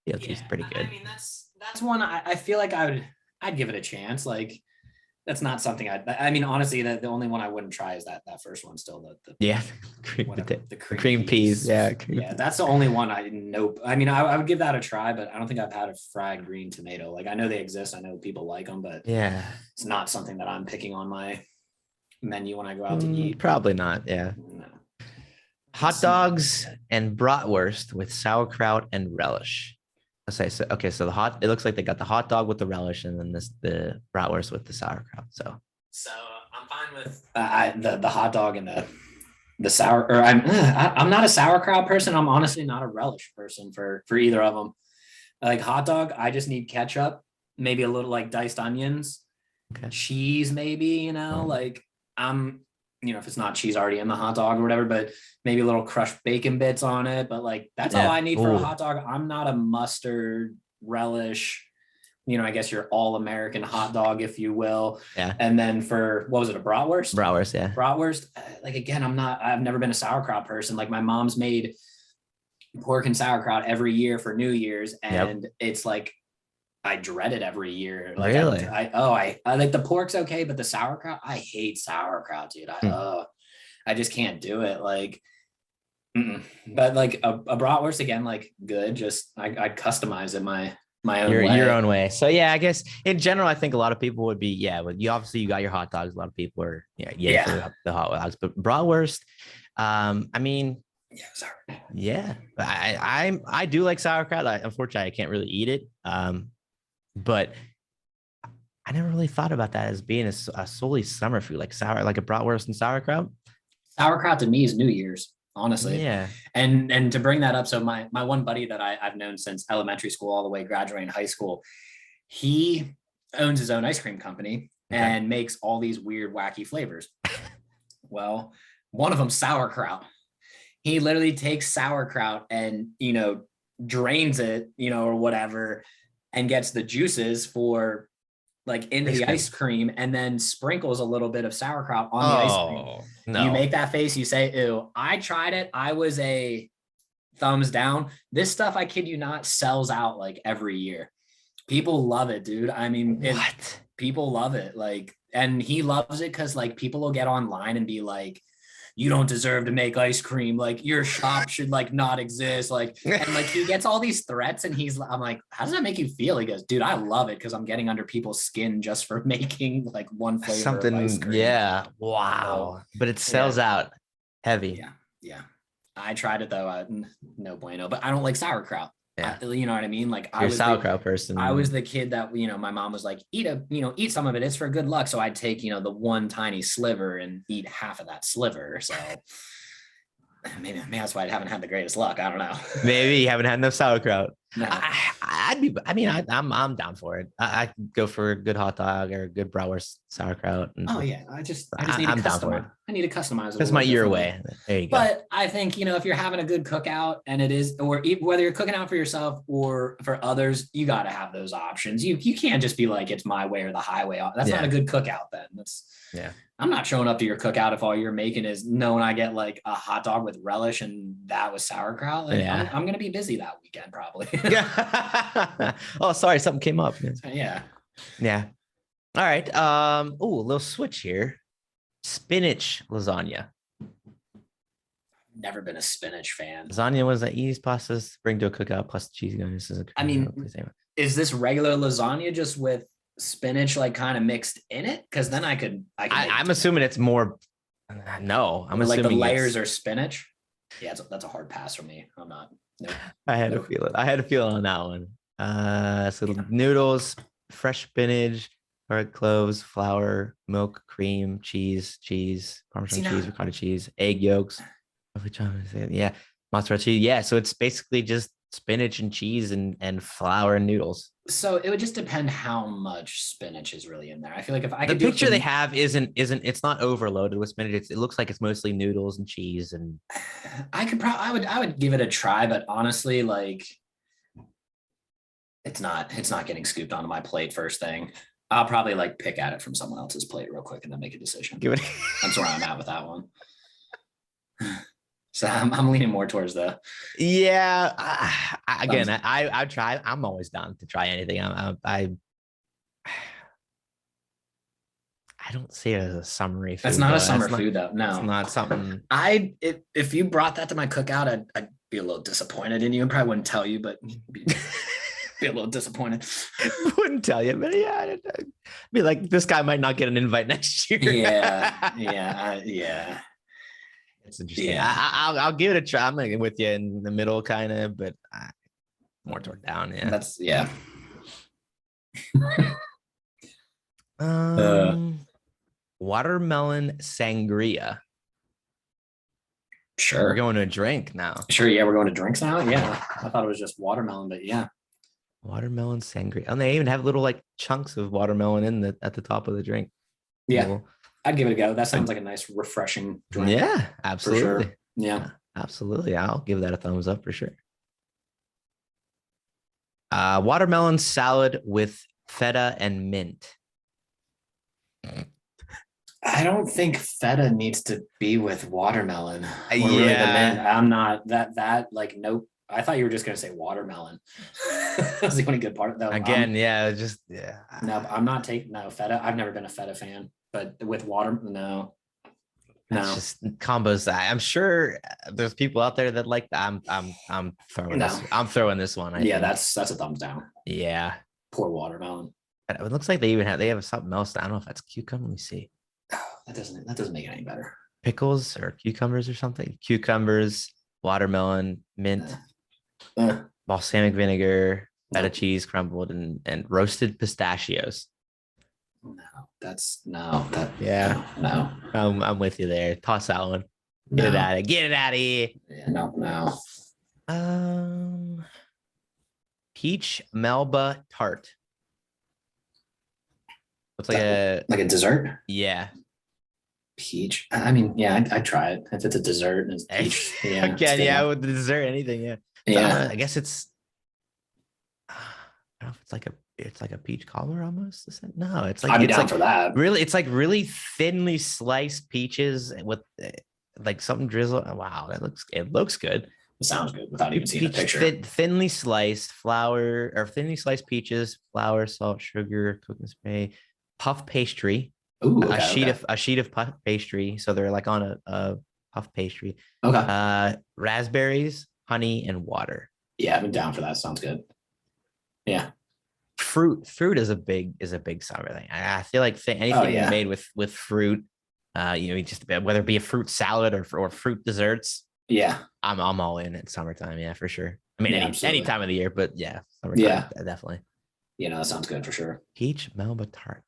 BLT is pretty good. I mean, that's one I feel like I'd give it a chance. Like that's not something I mean, honestly, the only one I wouldn't try is that first one still. The cream peas. Yeah. Yeah. That's the only one nope. I mean, I would give that a try, but I don't think I've had a fried green tomato. Like I know they exist. I know people like them, but yeah, it's not something that I'm picking on my menu when I go out to eat. Probably not. Yeah. No. Hot dogs and bratwurst with sauerkraut and relish. So it looks like they got the hot dog with the relish and then the bratwurst with the sauerkraut. So I'm fine with the hot dog and the sour. Or I'm not a sauerkraut person. I'm honestly not a relish person for either of them. Like hot dog, I just need ketchup, maybe a little like diced onions, cheese, maybe like I'm. If it's not cheese already in the hot dog or whatever, but maybe a little crushed bacon bits on it. But like, that's all I need for a hot dog. I'm not a mustard relish, I guess your all American hot dog, if you will. Yeah. And then for, what was it? A bratwurst? Bratwurst. Yeah. Bratwurst. Like, again, I've never been a sauerkraut person. Like my mom's made pork and sauerkraut every year for New Year's. And it's like, I dread it every year. Like really? I like the pork's okay, but the sauerkraut, I hate sauerkraut, dude. I just can't do it. Like, but like a bratwurst again, like good. Just I'd customize it my own way. Your own way. So yeah, I guess in general, I think a lot of people would be but you obviously you got your hot dogs. A lot of people are for the hot dogs, but bratwurst. I mean. Yeah, I do like sauerkraut. Unfortunately, I can't really eat it. But I never really thought about that as being a solely summer food, like a bratwurst and sauerkraut. Sauerkraut to me is New Year's, honestly. Yeah. And to bring that up, so my one buddy that I've known since elementary school all the way graduating high school, he owns his own ice cream company and makes all these weird, wacky flavors. Well, one of them sauerkraut. He literally takes sauerkraut and, drains it, or whatever, and gets the juices for like into the ice cream and then sprinkles a little bit of sauerkraut on the ice cream. No. You make that face, you say, ew. I tried it. I was a thumbs down. This stuff, I kid you not, sells out like every year. People love it, dude. I mean, people love it. Like, and he loves it because like people will get online and be like, you don't deserve to make ice cream. Like your shop should like not exist. Like, and like he gets all these threats and I'm like, how does that make you feel? He goes, dude, I love it because I'm getting under people's skin just for making like one flavor of ice Something, cream. yeah. So, Wow. But it sells out heavy. yeah. Yeah. I tried it though. No bueno, but I don't like sauerkraut. Yeah. You know what I mean? Like You're a sauerkraut person. I was the kid that, my mom was like, eat some of it. It's for good luck. So I'd take, the one tiny sliver and eat half of that sliver. So maybe that's why I haven't had the greatest luck. I don't know. Maybe you haven't had enough sauerkraut. No. I'm down for it. I could go for a good hot dog or a good brawler's sauerkraut. I just need to customize. I need to customize it. That's my ear way. There you go. But I think, if you're having a good cookout and it is, or whether you're cooking out for yourself or for others, you got to have those options. You can't just be like, it's my way or the highway. That's not a good cookout then. I'm not showing up to your cookout if all you're making is knowing I get like a hot dog with relish and that was sauerkraut. Like, I'm going to be busy that weekend probably. Oh, sorry. Something came up. Yeah. Yeah. All right. A little switch here. Spinach lasagna. Never been a spinach fan. Lasagna was the easiest pasta to bring to a cookout plus cheese. Is this regular lasagna just with spinach like kind of mixed in it? Because then I'm assuming it's more. No, I'm assuming like the layers are spinach. Yeah, that's a hard pass for me. I'm not. Nope. I had to feel it. I had to feel it on that one. So noodles, fresh spinach, garlic cloves, flour, milk, cream, cheese, Parmesan cheese, ricotta cheese, egg yolks. Yeah, mozzarella cheese. Yeah, so it's basically just spinach and cheese and flour and noodles. So it would just depend how much spinach is really in there. I feel like if I could the picture they have isn't it's not overloaded with spinach. It looks like it's mostly noodles and cheese and I would give it a try, but honestly, like it's not getting scooped onto my plate first thing. I'll probably like pick at it from someone else's plate real quick and then make a decision. That's where I'm at with that one. So I'm leaning more towards the. Yeah. I try. I'm always down to try anything. I don't see it as a summery food. That's not a summer food though. No, it's not something. If you brought that to my cookout, I'd be a little disappointed in you. I probably wouldn't tell you, but be a little disappointed. Wouldn't tell you, but yeah, I'd be like, this guy might not get an invite next year. Yeah. It's interesting. Yeah. I'll give it a try. I'm like with you in the middle, kind of, but more toward down. Yeah, that's watermelon sangria. Sure, we're going to a drink now. Sure, yeah, we're going to drinks now. Yeah, I thought it was just watermelon, but yeah, watermelon sangria. And they even have little like chunks of watermelon at the top of the drink. Yeah. Little, I'd give it a go. That sounds like a nice, refreshing drink. Yeah, absolutely. Sure. Yeah, absolutely. I'll give that a thumbs up for sure. Watermelon salad with feta and mint. I don't think feta needs to be with watermelon. Yeah, I'm not that like nope. I thought you were just gonna say watermelon. That's the only good part though. Again, No, I'm not taking feta. I've never been a feta fan. But with water, no. Just combos. I'm sure there's people out there that like that. I'm throwing this one. I think. That's a thumbs down. Yeah. Poor watermelon. It looks like they have something else. I don't know if that's cucumber. Let me see. That doesn't make it any better. Pickles or cucumbers or something. Cucumbers, watermelon, mint, balsamic vinegar, feta cheese crumbled, and roasted pistachios. No. I'm with you there. Toss that one. Get it out of here. Yeah, no. Peach Melba tart. Looks like a dessert. Yeah. Peach. I mean, yeah, I'd try it if it's a dessert. And it's peach. Yeah. Again, yeah, with the dessert, anything. Yeah. Yeah. I guess it's. I don't know if it's like a peach cobbler almost. No, it's like I'm down for that. Really, it's like really thinly sliced peaches with like something drizzle. Wow, it looks good. It sounds good without even seeing the picture. Thinly sliced flour or thinly sliced peaches, flour, salt, sugar, cooking spray, puff pastry. Ooh, a sheet of puff pastry. So they're like on a puff pastry. Okay. Raspberries, honey, and water. Yeah, I'm down for that. Sounds good. Yeah. Fruit is a big summer thing. I feel like Oh anything yeah. made with fruit, just whether it be a fruit salad or fruit desserts, Yeah. I'm all in at summertime. Yeah, for sure. I mean, Yeah, any absolutely. time of the year, but yeah, summertime Yeah. definitely. That sounds good for sure. Peach Melba tart.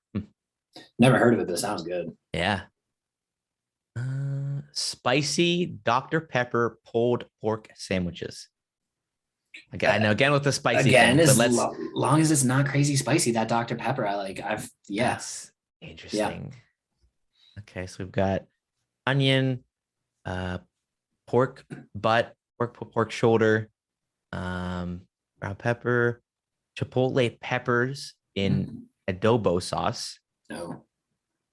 Never heard of it, but it sounds good. Yeah. Spicy Dr. Pepper pulled pork sandwiches. Again, I know again with the spicy Again, thing, but as let's. long as it's not crazy spicy, that Dr. Pepper, yeah. That's Yeah. interesting. Okay, so we've got onion, uh, pork butt, pork shoulder, brown pepper, chipotle peppers in adobo sauce, No.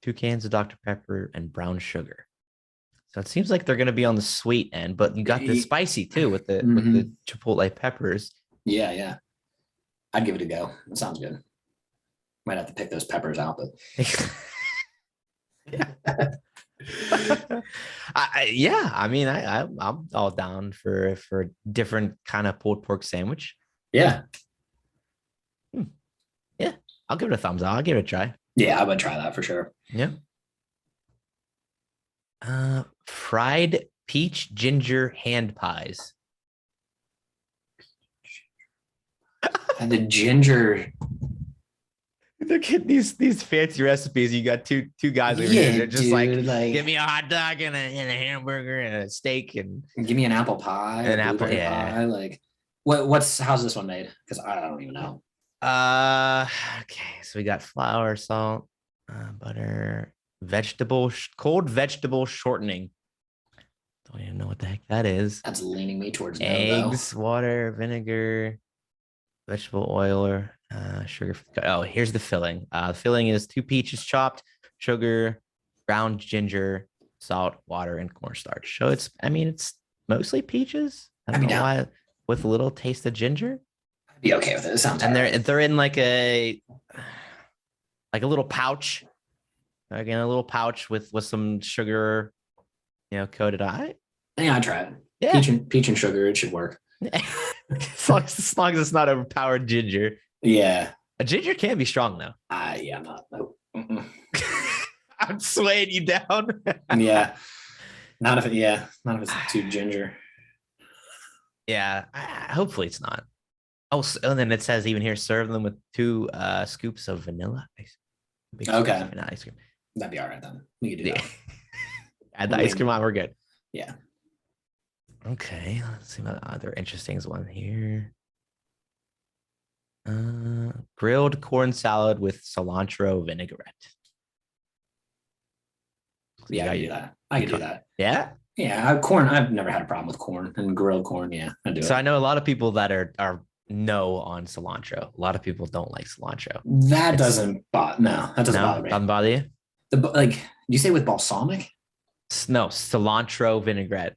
2 cans of Dr. Pepper, and brown sugar. So it seems like they're going to be on the sweet end, but you got the spicy too with the chipotle peppers. Yeah, yeah. I'd give it a go. It sounds good. Might have to pick those peppers out, but Yeah, I mean, I'm all down for different kind of pulled pork sandwich. yeah. Yeah, I'll give it a thumbs up. I'll give it a try. Yeah, I would try that for sure. Yeah. Fried peach ginger hand pies. And the ginger. Look at these fancy recipes. You got two guys over here. They're just like, give me a hot dog and a hamburger and a steak and give me an apple pie, an apple. Yeah. pie. Like, how's this one made? Because I don't even know. Okay. So we got flour, salt, butter, cold vegetable shortening. Don't even know what the heck that is. That's leaning me towards eggs, water, vinegar, vegetable oil, or sugar. Oh, here's the filling. The filling is 2 peaches chopped, sugar, ground ginger, salt, water, and cornstarch. So it's mostly peaches. I don't know why, with a little taste of ginger. I'd be okay with it. It sounds. And they're in like a little pouch. Again, a little pouch with some sugar, coated on. Yeah, I'd try it. Yeah. Peach and sugar, it should work. as long as it's not overpowered ginger. Yeah. A ginger can be strong though. Yeah, I'm not. Nope. I'm swaying you down. Yeah. Not if it's too ginger. Yeah. Hopefully it's not. Oh, and then it says even here, serve them with 2 scoops of vanilla ice. Okay. Vanilla ice cream. That'd be all right then. We could do that. Add the ice cream on. We're good. Yeah. Okay. Let's see what other interesting one here. Grilled corn salad with cilantro vinaigrette. Yeah, I can do that. I can do that. Yeah. Yeah, corn. I've never had a problem with corn and grilled corn. Yeah, I do. So I know a lot of people that are no on cilantro. A lot of people don't like cilantro. That doesn't bother. No, that doesn't bother me. Doesn't bother you? You say with balsamic? No, cilantro vinaigrette.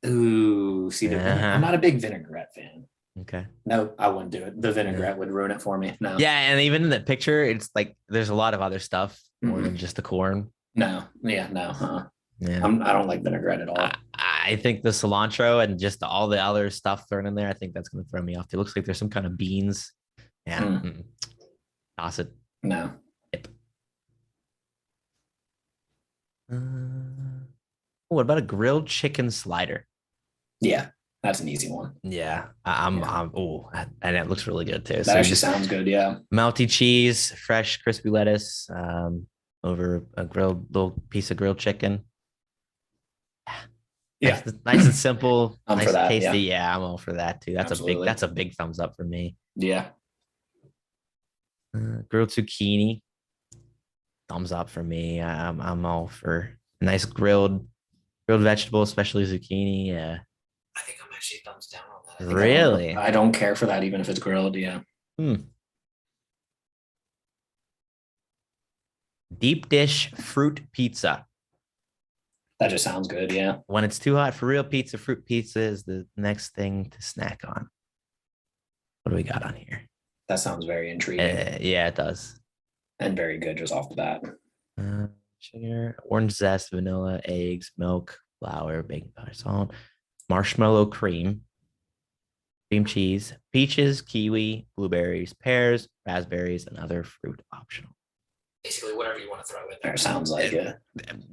Ooh, see, I'm not a big vinaigrette fan. Okay. No, I wouldn't do it. The vinaigrette would ruin it for me. No. Yeah, and even in the picture, it's like there's a lot of other stuff more than just the corn. No. Yeah, no. Yeah. I don't like vinaigrette at all. I think the cilantro and just all the other stuff thrown in there, I think that's going to throw me off. It looks like there's some kind of beans. Yeah. Toss it. No. Yep. What about a grilled chicken slider? Yeah, that's an easy one. Yeah, and it looks really good too. That actually sounds good. Yeah, melty cheese, fresh crispy lettuce, over a little piece of grilled chicken. Yeah, nice and simple, nice and tasty. Yeah, I'm all for that too. That's Absolutely. a big thumbs up for me. Yeah. Grilled zucchini, thumbs up for me. I'm all for a nice grilled vegetable, especially zucchini. Yeah. I think I'm actually thumbs down on that. Really? I don't care for that, even if it's grilled. Yeah. Deep dish fruit pizza. That just sounds good. Yeah. When it's too hot for real pizza, fruit pizza is the next thing to snack on. What do we got on here? That sounds very intriguing. Yeah, it does. And very good just off the bat. Sugar, orange zest, vanilla, eggs, milk, flour, baking powder, salt, marshmallow cream cheese, peaches, kiwi, blueberries, pears, raspberries, and other fruit optional. Basically, whatever you want to throw in there sounds like it.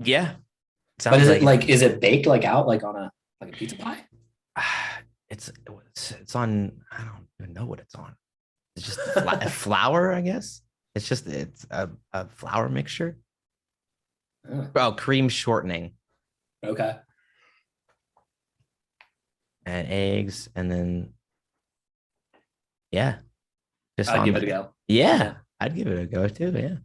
Yeah. But is it like, is it baked like out like on a pizza pie? It's on, I don't even know what it's on. It's just flour, I guess. It's a flour mixture. Oh, cream shortening. Okay. And eggs, and then yeah. Just I'd give it a go. Yeah, I'd give it a go too. Yeah.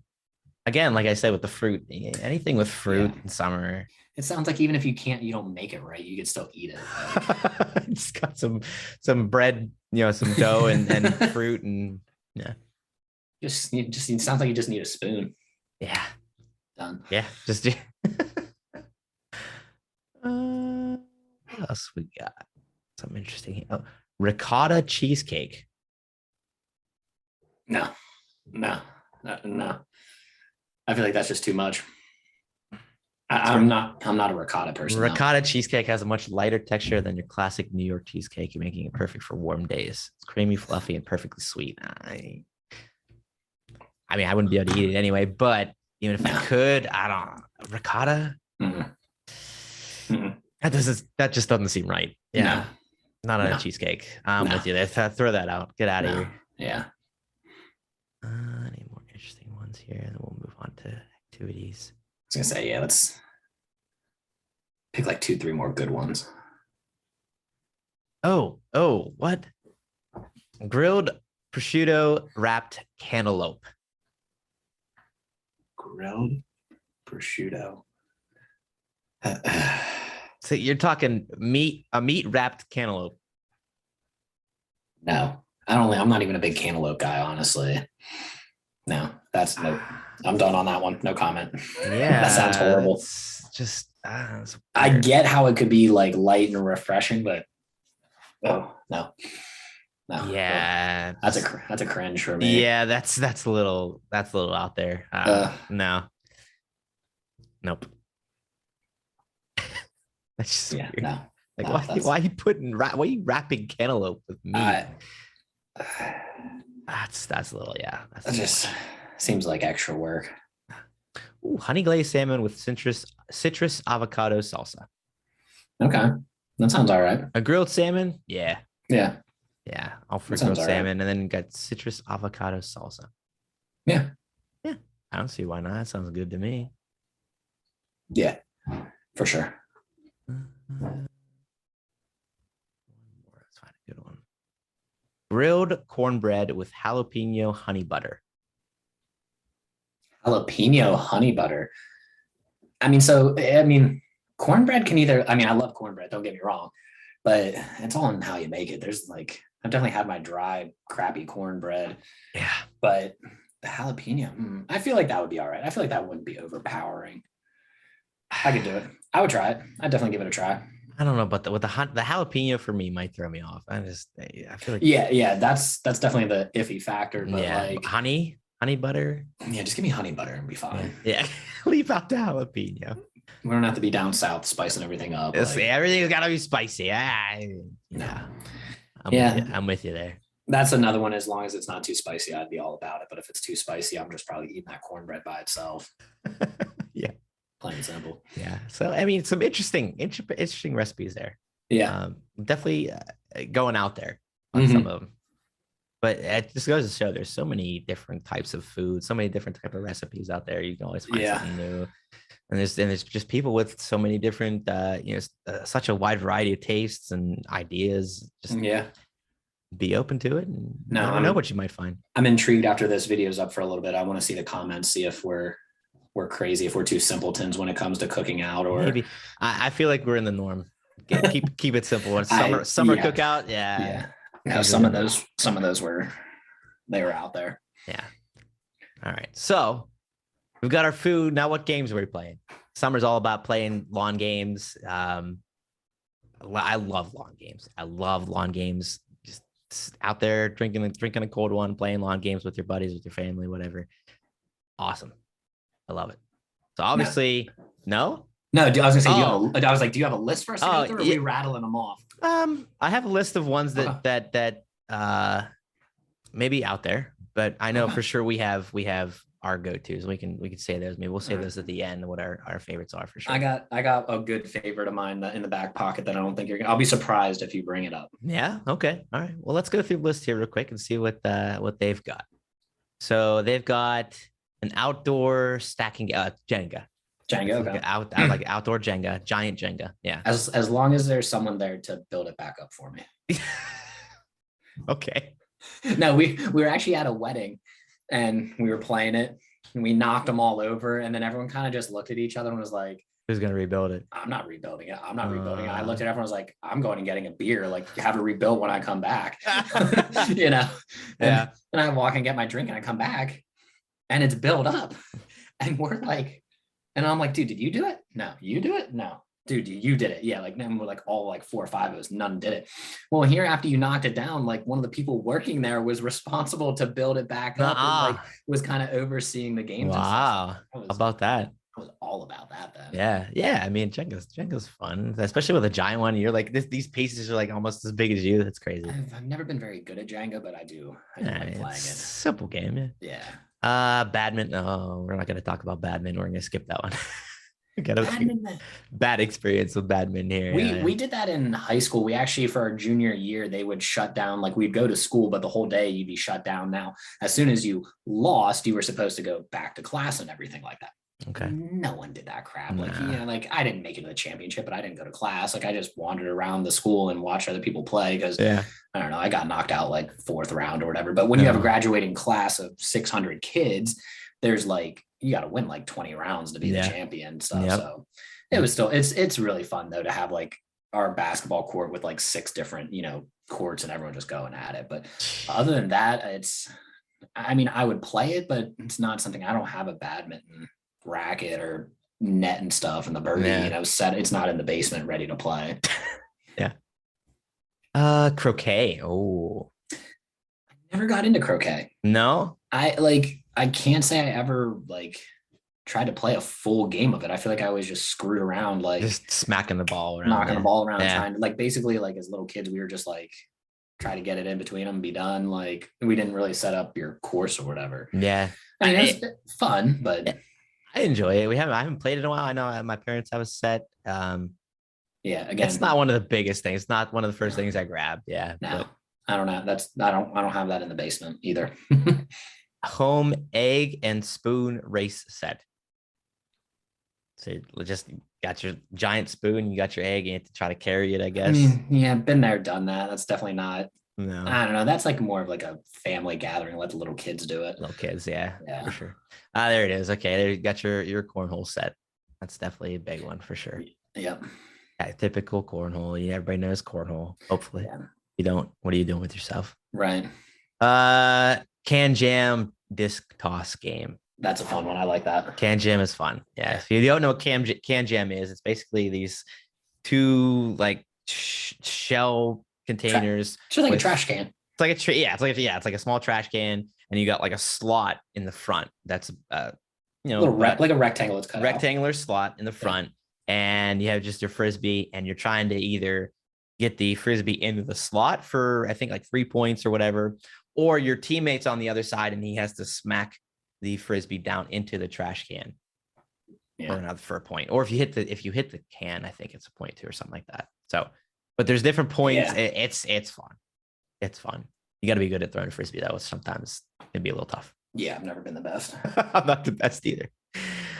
Again, like I said, with the fruit, anything with fruit in summer. It sounds like even if you don't make it right, you can still eat it. Like. Just got some bread, some dough and fruit, and yeah. It sounds like you just need a spoon. Yeah. Done. Yeah. Just what else we got? Some interesting. Oh, ricotta cheesecake. No. I feel like that's just too much. I'm not a ricotta person. Ricotta cheesecake has a much lighter texture than your classic New York cheesecake, making it perfect for warm days. It's creamy, fluffy, and perfectly sweet. I mean, I wouldn't be able to eat it anyway, but even if I could, I don't. Ricotta. That just doesn't seem right. Yeah, not on a cheesecake. I'm with you. Throw that out. Get out of here. Yeah. Any more interesting ones here, and then we'll move on to activities. I was gonna say, let's pick like 2-3 more good ones. Oh, what? Grilled prosciutto wrapped cantaloupe. Grilled prosciutto. So you're talking a meat wrapped cantaloupe. No, I'm not even a big cantaloupe guy, honestly. No, I'm done on that one. No comment. Yeah. That sounds horrible. Just, I get how it could be like light and refreshing, but no. Yeah. That's a cringe for me. Yeah, that's a little out there. No. Nope. That's just weird. No. Like, why are you wrapping cantaloupe with meat? That's a little, that just seems like extra work. Ooh, honey glazed salmon with citrus avocado salsa. Okay, that sounds all right. A grilled salmon, yeah. All for grilled salmon, and then got citrus avocado salsa. Yeah. I don't see why not. That sounds good to me. Yeah, for sure. Let's find a good one. Grilled cornbread with jalapeno honey butter. Jalapeno honey butter. I mean, cornbread can either, I love cornbread, don't get me wrong, but it's all in how you make it. There's like, I've definitely had my dry, crappy cornbread. Yeah. But the jalapeno, I feel like that would be all right. I feel like that wouldn't be overpowering. I could do it. I would try it. I'd definitely give it a try. I don't know, but the jalapeno for me might throw me off. I feel like that's definitely the iffy factor. But like honey butter. Yeah, just give me honey butter and be fine. Yeah. Leave out the jalapeno. We don't have to be down south spicing everything up. Everything's got to be spicy. I'm with you there. That's another one. As long as it's not too spicy, I'd be all about it. But if it's too spicy, I'm just probably eating that cornbread by itself. Yeah. Plain and simple. Yeah. So, I mean, some interesting recipes there. Yeah. Definitely going out there on some of them. But it just goes to show there's so many different types of food, so many different type of recipes out there. You can always find something new. And there's just people with so many different, such a wide variety of tastes and ideas. Just be open to it and never know what you might find. I'm intrigued after this video's up for a little bit. I want to see the comments, see if we're crazy, if we're two simpletons when it comes to cooking out, or maybe. I feel like we're in the norm. Keep it simple. When summer cookout, No, some of those were out there. Yeah. All right. So we've got our food. Now what games are we playing? Summer's all about playing lawn games. I love lawn games. Just out there drinking a cold one, playing lawn games with your buddies, with your family, whatever. Awesome. I love it. So obviously, no. No, I was gonna say, Oh, I was like, do you have a list for us to go oh, through, or are yeah. we rattling them off? I have a list of ones Okay. that maybe out there, but I know Okay. for sure we have our go-tos. We can say those. Maybe we'll say All right. those at the end, what our favorites are for I sure. got I got a good favorite of mine in the back pocket that I don't think you're gonna. I'll be surprised if you bring it up. Yeah. Okay. All right. Well, let's go through the list here real quick and see what they've got. So they've got an outdoor stacking Jenga. Django. It's like Okay. like outdoor Jenga, giant Jenga. Yeah. As long as there's someone there to build it back up for me. Okay. No, we were actually at a wedding and we were playing it and we knocked them all over, and then everyone kind of just looked at each other and was like, Who's gonna rebuild it? I'm not rebuilding it. I'm not rebuilding it. I Uh, looked at everyone, I was like, I'm going and getting a beer, like have it rebuilt when I come back. You know, yeah. and I walk and get my drink and I come back and it's built up. And we're like, and I'm like, dude, did you do it? No. You do it? No. Dude, you did it. Yeah. Like, then we're like all like 4 or 5 of us, none did it. Well, here after you knocked it down, like one of the people working there was responsible to build it back up and like was kind of overseeing the games and stuff. Wow. How about that? I was all about that then. Yeah. Yeah. I mean, Jenga's fun, especially with a giant one. You're like these pieces are like almost as big as you. That's crazy. I've never been very good at Jenga, but I do Yeah, like playing it's a it. simple game. Yeah. Yeah. Badminton. Oh, we're not going to talk about badminton. We're going to skip that one. We got a Badminton. bad experience with badminton here. We did that in high school. We actually, for our junior year, they would shut down, like we'd go to school, but the whole day you'd be shut down. Now, as soon as you lost, you were supposed to go back to class and everything like that. Okay. No one did that crap. Like, Nah. like I didn't make it to the championship, but I didn't go to class. Like I just wandered around the school and watched other people play because Yeah. I don't know, I got knocked out like 4th round or whatever. But when you have a graduating class of 600 kids, there's like, you got to win like 20 rounds to be the champion and stuff. Yep. So it was still, it's really fun though to have like our basketball court with like 6 different, courts and everyone just going at it. But other than that, I mean, I would play it, but it's not something. I don't have a badminton racket or net and stuff in the birdie, set. It's not in the basement ready to play. Yeah. Croquet. Oh, I never got into croquet. No. I can't say I ever like tried to play a full game of it. I feel like I was just screwed around, like just smacking the ball around, knocking the ball around, trying to like basically like as little kids, we were just like try to get it in between them and be done. Like we didn't really set up your course or whatever. Yeah. I mean, it's fun, but I enjoy it. I haven't played it in a while. I know my parents have a set. Yeah, again, it's not one of the biggest things. It's not one of the first things I grabbed. Yeah. No, but I don't know. I don't have that in the basement either. home egg and spoon race set. So you just got your giant spoon, you got your egg, and you have to try to carry it, I guess. I mean, yeah, been there, done that. That's definitely not. No. I don't know. That's like more of like a family gathering. Let the little kids do it. Little kids, yeah, for sure. There it is. Okay, there you got your cornhole set. That's definitely a big one for sure. Yep. Yeah, typical cornhole. Yeah, everybody knows cornhole. Hopefully, Yeah. You don't. What are you doing with yourself? Right. Can Jam disc toss game. That's a fun one. I like that. Can Jam is fun. Yeah. If you don't know what Can Jam is, it's basically these 2 like shell containers. It's just like a trash can. It's like it's like a small trash can, and you got like a slot in the front. That's like a rectangle. It's cut rectangular slot in the front, and you have just your frisbee, and you're trying to either get the frisbee into the slot for I think like 3 points or whatever, or your teammate's on the other side and he has to smack the frisbee down into the trash can for a point. Or if you hit the can, I think it's a point too or something like that. So, but there's different points. Yeah. It's fun. It's fun. You got to be good at throwing a frisbee though. Sometimes it can be a little tough. Yeah, I've never been the best. I'm not the best either.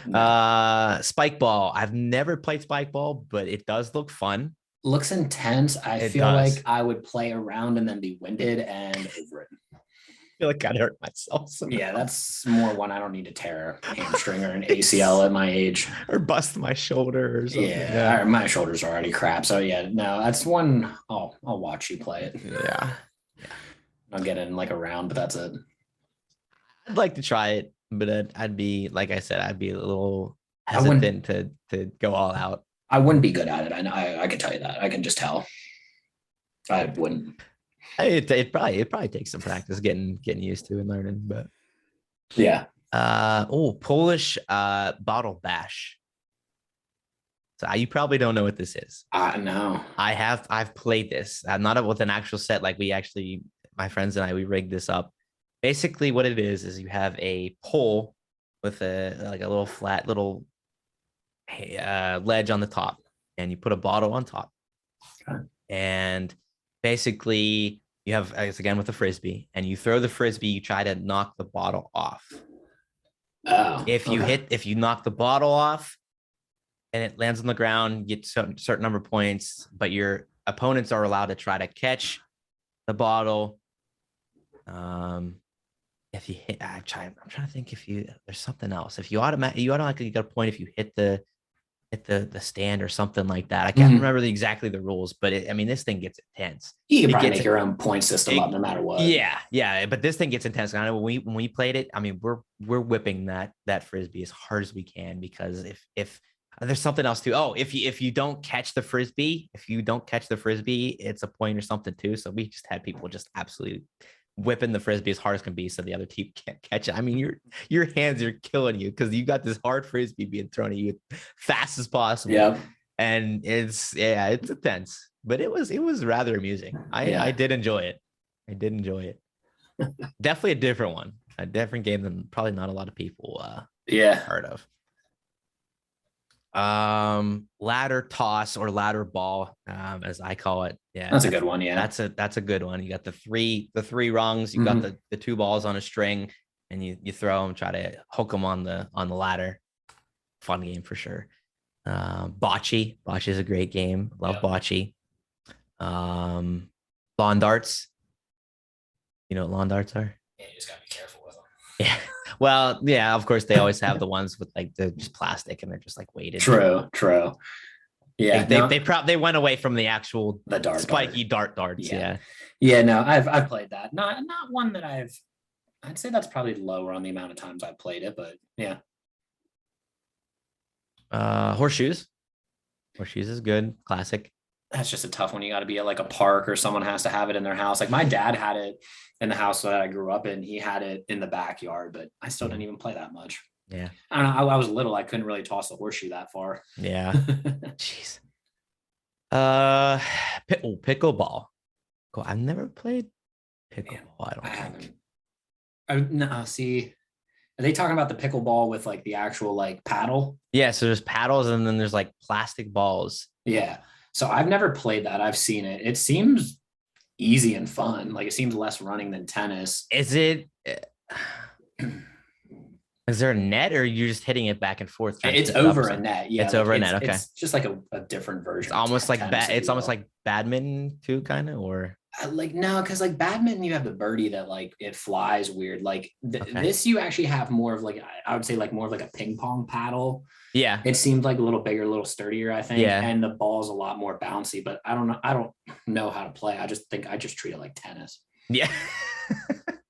No. Spike ball. I've never played spike ball, but it does look fun. Looks intense. I feel like I would play around and then be winded and over it. I feel like I'd hurt myself. Yeah, that's more one I don't need to tear a hamstring or an ACL at my age. Or bust my shoulder or something. Yeah, my shoulders are already crap. So yeah, no, that's one I'll watch you play it. Yeah. I'll get in like a round, but that's it. I'd like to try it, but I'd be, like I said, I'd be a little hesitant to go all out. I wouldn't be good at it. I can tell you that. I can just tell. I wouldn't. It probably takes some practice getting used to and learning, but yeah. Polish bottle bash. So you probably don't know what this is. No. I've played this. Not with an actual set. Like my friends and I, we rigged this up. Basically, what it is you have a pole with a little flat little ledge on the top, and you put a bottle on top. Okay. And basically, you have again with a frisbee, and you throw the frisbee. You try to knock the bottle off. Oh, If you knock the bottle off and it lands on the ground, you get certain number of points, but your opponents are allowed to try to catch the bottle. If you hit, I'm trying to think if there's something else. If you automatically get a point if you hit the stand or something like that. I can't remember exactly the rules, but this thing gets intense. You can probably make your own point system up no matter what. Yeah, but this thing gets intense. I know when we played it, we're whipping that frisbee as hard as we can, because if there's something else too. Oh, if you don't catch the frisbee, it's a point or something too. So we just had people just absolutely whipping the frisbee as hard as can be so the other team can't catch it. Your hands are killing you because you got this hard frisbee being thrown at you fast as possible. Yeah. And it's intense, but it was rather amusing. I did enjoy it. Definitely a different one, a different game than probably not a lot of people heard of. Ladder toss or ladder ball, as I call it. Yeah, that's a good one. Yeah, that's a good one. You got the three rungs. You got the two balls on a string, and you throw them, try to hook them on the ladder. Fun game for sure. Bocce is a great game. Love bocce. Lawn darts. You know what lawn darts are? Yeah, you just gotta be careful with them. Yeah. Well, yeah, of course they always have the ones with like the just plastic and they're just like weighted. True. Yeah, they went away from the actual spiky darts. Yeah. No, I've played that. Not one that I'd say that's probably lower on the amount of times I've played it, but yeah. Horseshoes is good, classic. That's just a tough one. You got to be at like a park or someone has to have it in their house. Like my dad had it in the house that I grew up in. He had it in the backyard, but I still didn't even play that much. Yeah. I don't know. I was little. I couldn't really toss the horseshoe that far. Yeah. Jeez. Pickleball. Cool. I've never played pickleball. I haven't. No, see, are they talking about the pickleball with like the actual like paddle? Yeah. So there's paddles and then there's like plastic balls. Yeah. So I've never played that. I've seen it. It seems easy and fun. Like it seems less running than tennis. Is it? Is there a net or are you just hitting it back and forth? It's over a net. Yeah. It's over a net. Okay. It's just like a different version. It's almost like it's almost like badminton too, kind of, or no, because like badminton, you have the birdie that like it flies weird. Like this, you actually have more of like, I would say like more of like a ping pong paddle. Yeah. It seemed like a little bigger, a little sturdier, I think. Yeah. And the ball's a lot more bouncy, but I don't know how to play. I just treat it like tennis. Yeah.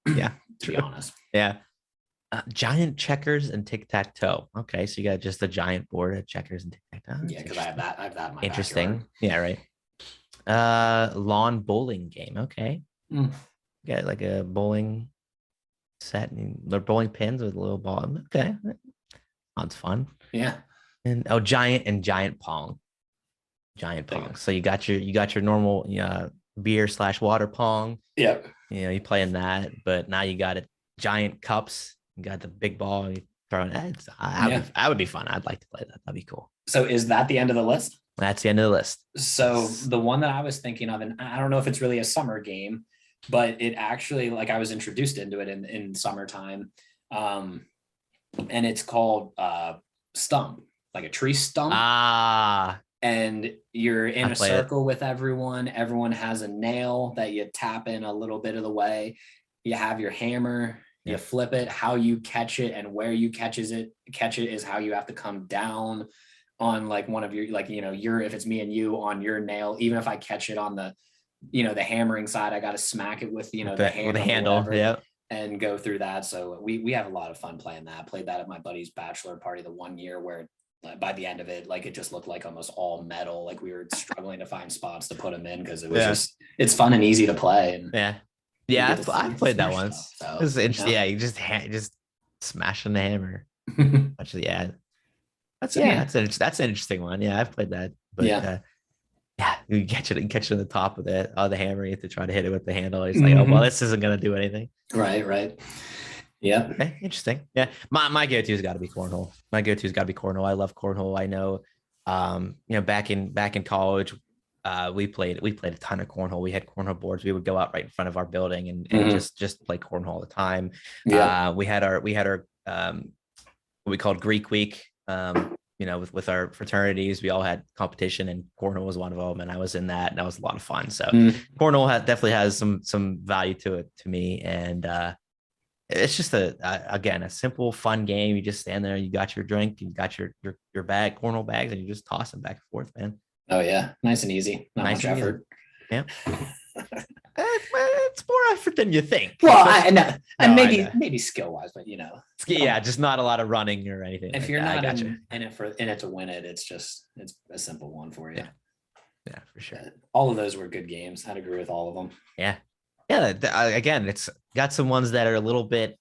Yeah. To be honest. Yeah. Giant checkers and tic-tac-toe. Okay. So you got just a giant board of checkers and tic-tac-toe. Yeah. Cause I have that in my interesting. Backyard. Yeah. Right. Lawn bowling game. Okay. Got like a bowling set and they're bowling pins with a little ball. Okay. Sounds fun. Yeah. And giant pong. So you got your normal beer / water pong. Yeah. You play in that, but now you got giant cups. You got the big ball. You throw in that. That would be fun. I'd like to play that. That'd be cool. So is that the end of the list? That's the end of the list. So the one that I was thinking of, and I don't know if it's really a summer game, but it actually, like I was introduced into it in summertime. And it's called stump, like a tree stump. And you're in a circle with everyone. Everyone has a nail that you tap in a little bit of the way. You have your hammer, you flip it. How you catch it and where you catch it is how you have to come down on like one of your, like, if it's me and you on your nail, even if I catch it on the, the hammering side, I got to smack it with, the handle. Yeah. And go through that. So we have a lot of fun playing that. I played that at my buddy's bachelor party the one year where by the end of it, like it just looked like almost all metal. Like we were struggling to find spots to put them in because it was it's fun and easy to play. And I've played that once. It's interesting. Yeah, you just smashing the hammer. Actually, That's an interesting one. Yeah, I've played that, but Yeah. yeah, you catch it on the top of the hammer. You have to try to hit it with the handle. It's like, oh well, Hmm. this isn't gonna do anything. Right. Right. Yeah. Okay, interesting. Yeah, my go-to's got to be cornhole. My go-to's got to be cornhole. I love cornhole. I know, back in college, we played a ton of cornhole. We had cornhole boards. We would go out right in front of our building and Hmm. just play cornhole all the time. Yeah. We had our what we called Greek Week. With our fraternities, we all had competition, and cornhole was one of them. And I was in that, and that was a lot of fun. So Mm. cornhole definitely has some value to it to me, and it's just again a simple fun game. You just stand there, you got your drink, you got your bag, cornhole bags, and you just toss them back and forth, man. Oh yeah. Nice and easy. Not Nice much and easy. effort. Yeah. It's more effort than you think. Well, Especially, and no, I maybe know. skill wise, but Yeah, just not a lot of running or anything if like you're that. I not got you. in it to win it, it's a simple one for you. Yeah, yeah, for sure. But all of those were good games. I'd agree with all of them. Yeah, yeah. Again, it's got some ones that are a little bit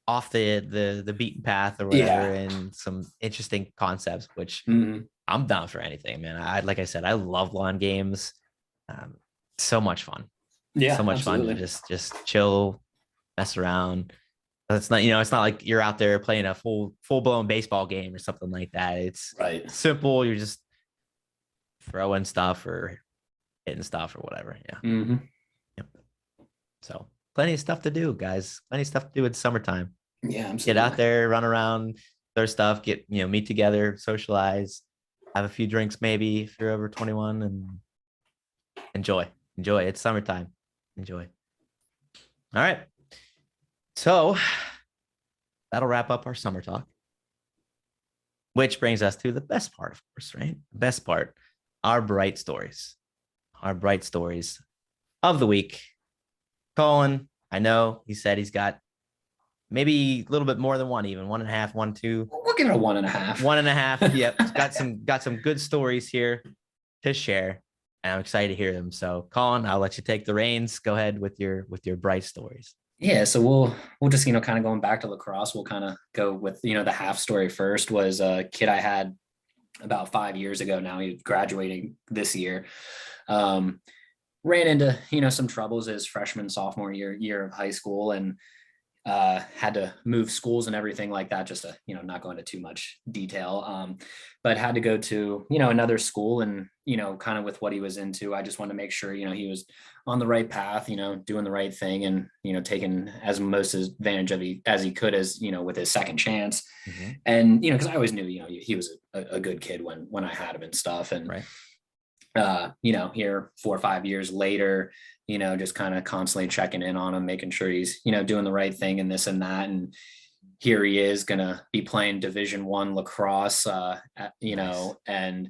off the beaten path or whatever, Yeah. and some interesting concepts, which Hmm. I'm down for anything, man. Like I said, I love lawn games. Um, so much fun. Yeah, So much fun to absolutely. just chill, mess around. It's not like you're out there playing a full blown baseball game or something like that. It's Right. simple. You're just throwing stuff or hitting stuff or whatever. Yeah. Hmm. Yep. So plenty of stuff to do, guys. Plenty of stuff to do in summertime. Yeah, Get out absolutely. there, run around, throw stuff, meet together, socialize, have a few drinks maybe if you're over 21, and enjoy. Enjoy. It's summertime. Enjoy. All right. So that'll wrap up our summer talk, which brings us to the best part, of course, right? The best part, our bright stories, our bright stories of the week. Collin, I know he said he's got maybe a little bit more than one, even 1.5, 1, 2, We'll give it a 1.5. 1.5. Yep, got some good stories here to share, and I'm excited to hear them. So, Collin, I'll let you take the reins. Go ahead with your bright stories. Yeah, so we'll just kind of going back to lacrosse. We'll kind of go with the half story first. Was a kid I had about 5 years ago. Now he's graduating this year. Um, Ran into some troubles his freshman sophomore year of high school, and had to move schools and everything like that, just to not go into too much detail, but had to go to another school. And kind of with what he was into, I just wanted to make sure he was on the right path, doing the right thing, and taking as most advantage of as he could, as with his second chance. Mm-hmm. And because I always knew he was a good kid when I had him and stuff. And Right. Here 4 or 5 years later, just kind of constantly checking in on him, making sure he's, doing the right thing and this and that. And here he is going to be playing Division I lacrosse, Nice. and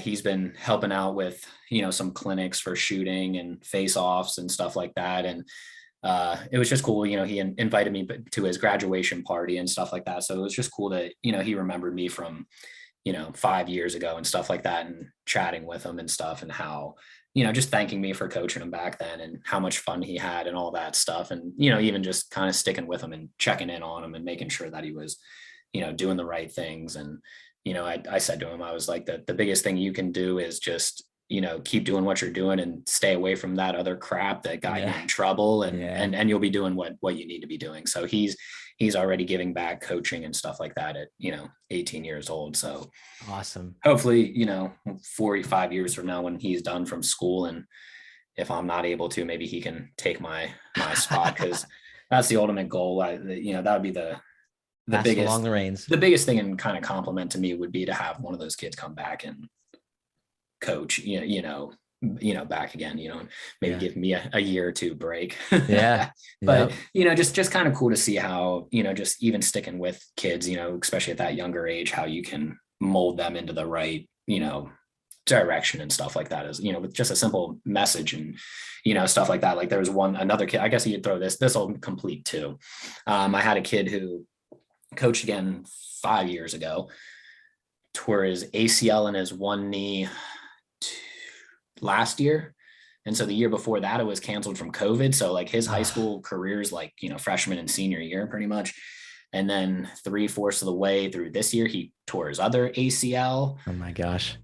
he's been helping out with, some clinics for shooting and face-offs and stuff like that. And it was just cool. He invited me to his graduation party and stuff like that. So it was just cool that, he remembered me from 5 years ago and stuff like that, and chatting with him and stuff, and how, just thanking me for coaching him back then, and how much fun he had and all that stuff. And, even just kind of sticking with him and checking in on him and making sure that he was, doing the right things. And, I said to him, I was like, the biggest thing you can do is just, keep doing what you're doing and stay away from that other crap that got you in trouble, and, Yeah. and you'll be doing what you need to be doing. So he's already giving back coaching and stuff like that at 18 years old. So Awesome. hopefully 45 years from now, when he's done from school, and if I'm not able to, maybe he can take my spot, because that's the ultimate goal. That would be the Pass along biggest the reins. the biggest thing, and kind of compliment to me, would be to have one of those kids come back and coach back again, and maybe Yeah. give me a year or two break. Yeah. But Yep. just kind of cool to see how just even sticking with kids, especially at that younger age, how you can mold them into the right direction and stuff like that, is with just a simple message and stuff like that. Like there was another kid, I guess you could throw this will complete too. I had a kid who coached again 5 years ago, tore his ACL in his one knee last year. And so the year before that, it was canceled from COVID. So like his high school career is like, freshman and senior year pretty much. And then 3/4 of the way through this year, he tore his other ACL. Oh my gosh.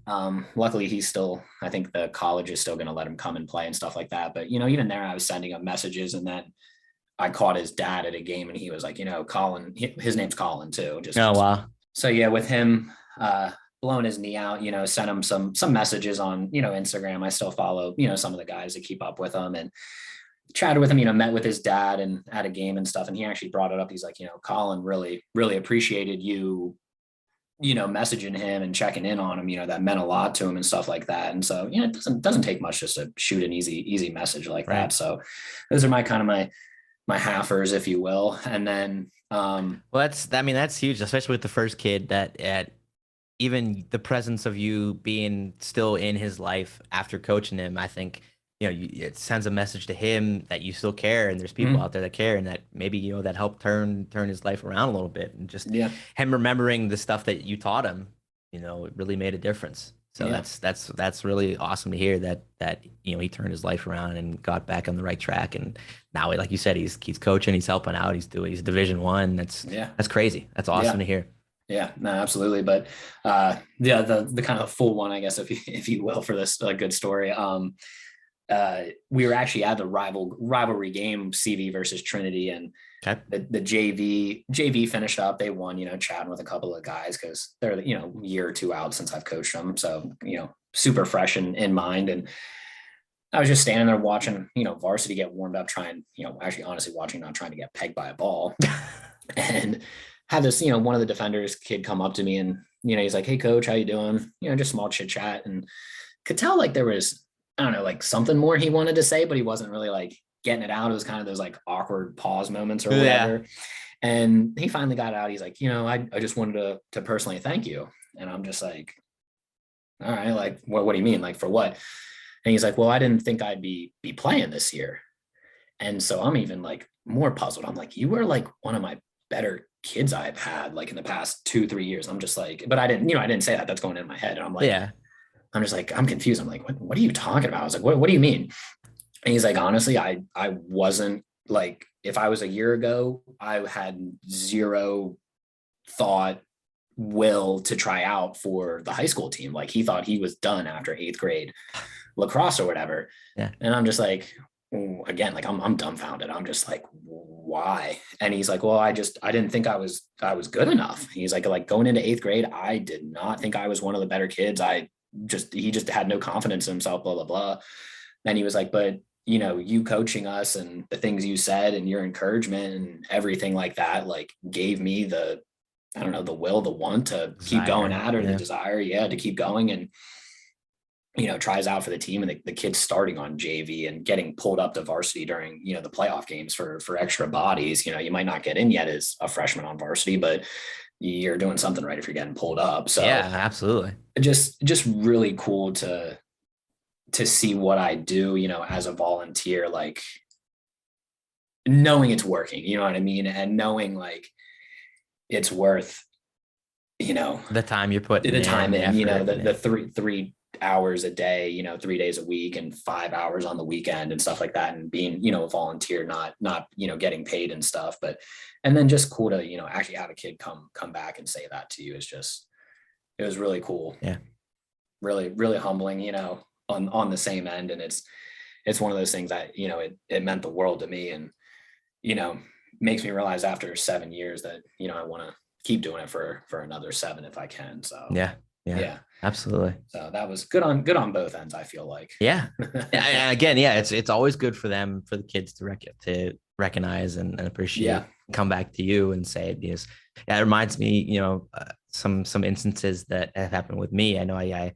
Luckily, he's still, I think the college is still going to let him come and play and stuff like that. But, even there, I was sending him messages, and then I caught his dad at a game, and he was like, Collin, his name's Collin too. Oh, wow. So yeah, with him blowing his knee out, sent him some messages on, Instagram. I still follow, some of the guys that keep up with him, and chatted with him, met with his dad and at a game and stuff. And he actually brought it up. He's like, Collin really, really appreciated you, messaging him and checking in on him, that meant a lot to him and stuff like that. And so, it doesn't take much just to shoot an easy message like that. So those are my kind of my halfers, if you will. And then, well, that's huge, especially with the first kid, that at even the presence of you being still in his life after coaching him, I think, it sends a message to him that you still care, and there's people out there that care, and that maybe, that helped turn his life around a little bit, and just him remembering the stuff that you taught him, it really made a difference. So that's really awesome to hear that he turned his life around and got back on the right track, and now, like you said, he's coaching, he's helping out, he's Division I. That's crazy. That's awesome to hear. Yeah, no, absolutely. But the kind of full one, I guess, if you will, for this good story. We were actually at the rivalry game, CV versus Trinity, and the JV finished up. They won, chatting with a couple of guys because they're, a year or two out since I've coached them. So, super fresh in mind. And I was just standing there watching, varsity get warmed up, actually honestly watching, not trying to get pegged by a ball. And had this, one of the defenders kid come up to me, and, he's like, "Hey coach, how you doing?" Just small chit chat, and could tell like there was, I don't know, like something more he wanted to say, but he wasn't really like getting it out. It was kind of those like awkward pause moments or whatever. Yeah. And he finally got out. He's like, I just wanted to personally thank you. And I'm just like, all right, like, what do you mean? Like, for what? And he's like, well, I didn't think I'd be playing this year. And so I'm even like more puzzled. I'm like, you were like one of my better kids I've had like in the past 2-3 years. I'm just like, but I didn't say that. That's going in my head. And I'm like, I'm just like, I'm confused. I'm like, what are you talking about? I was like, what do you mean? And he's like, honestly, I wasn't like, if I was a year ago, I had zero thought, will to try out for the high school team. Like he thought he was done after 8th grade lacrosse or whatever. Yeah. And I'm just like, again, like I'm dumbfounded. I'm just like, why? And he's like, well, I didn't think I was good enough. He's like going into 8th grade, I did not think I was one of the better kids. He just had no confidence in himself, blah, blah, blah. And he was like, but you coaching us and the things you said and your encouragement and everything like that, like gave me the will, the want to keep going at it, or the desire, to keep going. And, tries out for the team, and the kid's starting on JV and getting pulled up to varsity during, the playoff games for extra bodies. You might not get in yet as a freshman on varsity, but you're doing something right if you're getting pulled up. So yeah, absolutely. Just really cool to see what I do, as a volunteer, like knowing it's working, you know what I mean? And knowing like it's worth, the time you're putting in, the 3 hours a day, 3 days a week and 5 hours on the weekend and stuff like that. And being, a volunteer, not, getting paid and stuff, and then just cool to, actually have a kid come back and say that to you is just, it was really cool. Yeah. Really, really humbling, on the same end. And it's one of those things that, it meant the world to me, and, makes me realize after 7 years that, I want to keep doing it for another 7 if I can. So yeah, absolutely. So that was good on both ends, I feel like. Yeah. And again, it's always good for them, for the kids to recognize and appreciate, come back to you and say it is. Yeah, it reminds me, some instances that have happened with me. I know I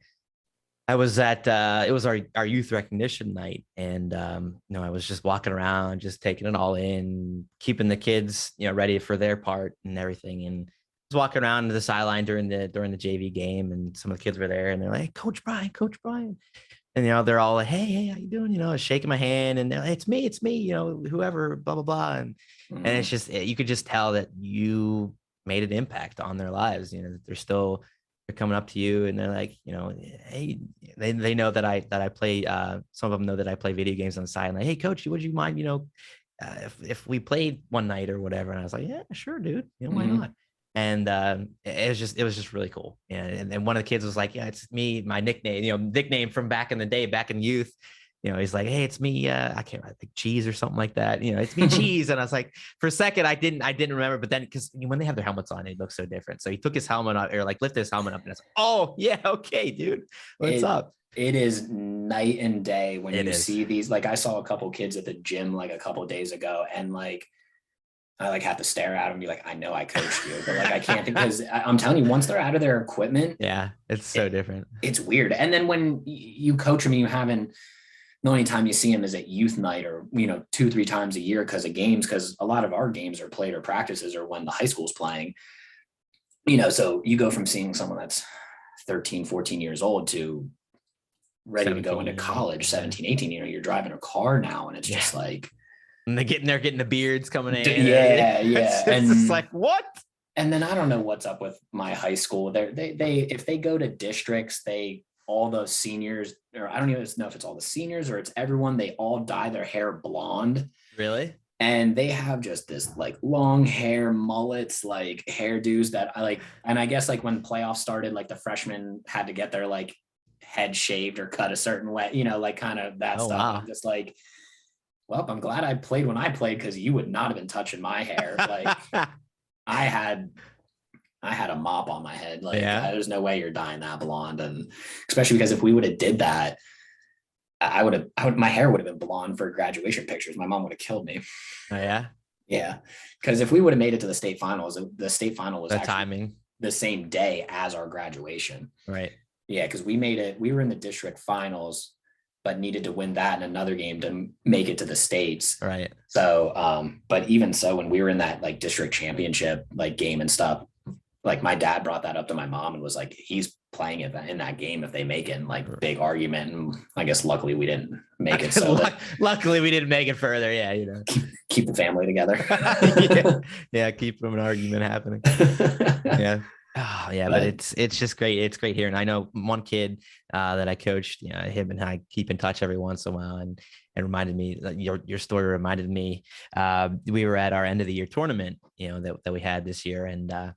was at it was our youth recognition night, and I was just walking around, just taking it all in, keeping the kids ready for their part and everything, and was walking around to the sideline during the JV game, and some of the kids were there, and they're like, hey, Coach Brian, and they're all like, hey, how you doing? Shaking my hand, and they're like, it's me, whoever, blah blah blah, and it's just, you could just tell that you made an impact on their lives. They're coming up to you, and they're like, hey, they know that I play, some of them know that I play video games on the side, and like, hey coach, would you mind if we played one night or whatever. And I was like, yeah, sure, dude. Why Mhm. not? And it was just really cool. Yeah. And one of the kids was like, yeah, it's me, my nickname, nickname from back in the day, back in youth. He's like, hey, it's me. I can't remember, like Cheese or something like that. It's me, Cheese. And I was like, for a second, I didn't remember. But then, because when they have their helmets on, it looks so different. So he took his helmet up, or like lifted his helmet up, and I was like, oh yeah, okay, dude, what's It up? it is night and day when It you is. see these. Like I saw a couple kids at the gym like a couple days ago, and like I like have to stare at them and be like, I know I coached you, but like I can't, because I'm telling you, once they're out of their equipment, Yeah, it's so different. it's weird. And then when you coach them, you haven't, the only time you see them is at youth night, or 2-3 times a year because of games, because a lot of our games are played or practices or when the high school's playing. So you go from seeing someone that's 13, 14 years old to ready to go into 17, college, yeah. 17, 18. You're driving a car now, and it's just like, and they're getting the beards coming in. yeah. It's just like, what? And then I don't know what's up with my high school. They if they go to districts, all the seniors, or I don't even know if it's all the seniors or it's everyone, they all dye their hair blonde. Really? And they have just this like long hair mullets, like hairdos that I like. And I guess like when playoffs started, like the freshmen had to get their like head shaved or cut a certain way, like kind of that Oh, stuff. wow. And I'm just like, well, I'm glad I played when I played, because you would not have been touching my hair. Like I had a mop on my head. Like there's no way you're dyeing that blonde. And especially because if we would have did that, my hair would have been blonde for graduation pictures. My mom would have killed me. Oh, yeah. Yeah. Because if we would have made it to the state finals, the state final was The actually timing. the same day as our graduation. Right. Yeah. Because we were in the district finals, but needed to win that in another game to make it to the states. Right. So, but even so, when we were in that like district championship, like game and stuff, like my dad brought that up to my mom and was like, he's playing it in that game if they make it, and like big argument. And I guess luckily we didn't make it. So luckily we didn't make it further. Yeah. Keep the family together. Yeah. Keep from an argument happening. Yeah. Oh yeah, but it's just great. It's great here. And I know one kid that I coached, him and I keep in touch every once in a while, and reminded me, your story reminded me, we were at our end of the year tournament, that we had this year. And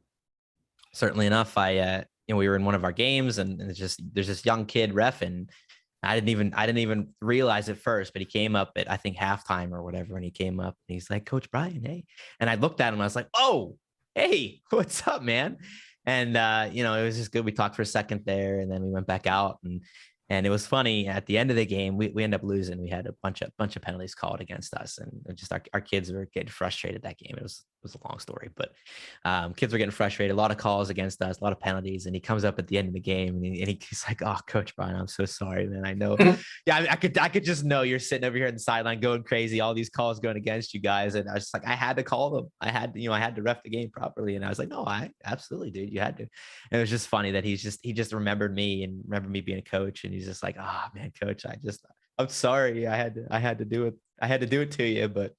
certainly enough, we were in one of our games, and there's this young kid ref, and I didn't even realize it first, but he came up at, I think, halftime or whatever. And he came up and he's like, Coach Brian, hey. And I looked at him, I was like, oh, hey, what's up, man? And it was just good. We talked for a second there, and then we went back out, and it was funny. At the end of the game, we ended up losing. We had a bunch of penalties called against us, and just our kids were getting frustrated that game. It was a long story, but kids were getting frustrated. A lot of calls against us, a lot of penalties. And he comes up at the end of the game, and he's like, "Oh, Coach Brian, I'm so sorry, man. I know, yeah, I could just know you're sitting over here on the sideline going crazy. All these calls going against you guys." And I was just like, I had to call them. I had to ref the game properly. And I was like, no, I absolutely, dude, you had to. And it was just funny that he just remembered me and remembered me being a coach, and he's just like, oh man, Coach, I'm sorry, I had to do it. I had to do it to you, but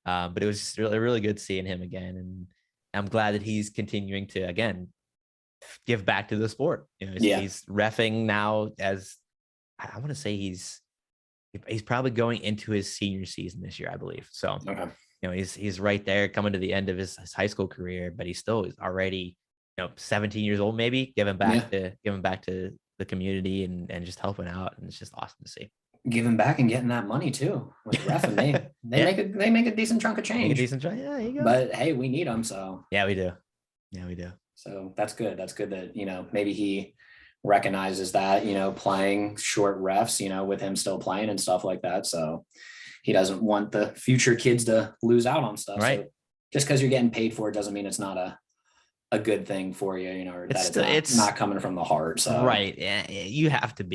it was just really, really good seeing him again. And I'm glad that he's continuing to, again, give back to the sport. He's reffing now, as I want to say he's probably going into his senior season this year, I believe. So, okay. He's right there coming to the end of his high school career, but he still is already, 17 years old, maybe giving back to the community and just helping out. And it's just awesome to see. Giving back and getting that money too with reffing. They make a decent chunk of change. Make a decent chunk. Yeah, you go. But hey, we need them. So yeah, we do. Yeah, we do. So that's good. That's good that, maybe he recognizes that, playing short refs, with him still playing and stuff like that. So he doesn't want the future kids to lose out on stuff. Right. So just because you're getting paid for it doesn't mean it's not a good thing for you, or that it's not coming from the heart. So right. Yeah. You have to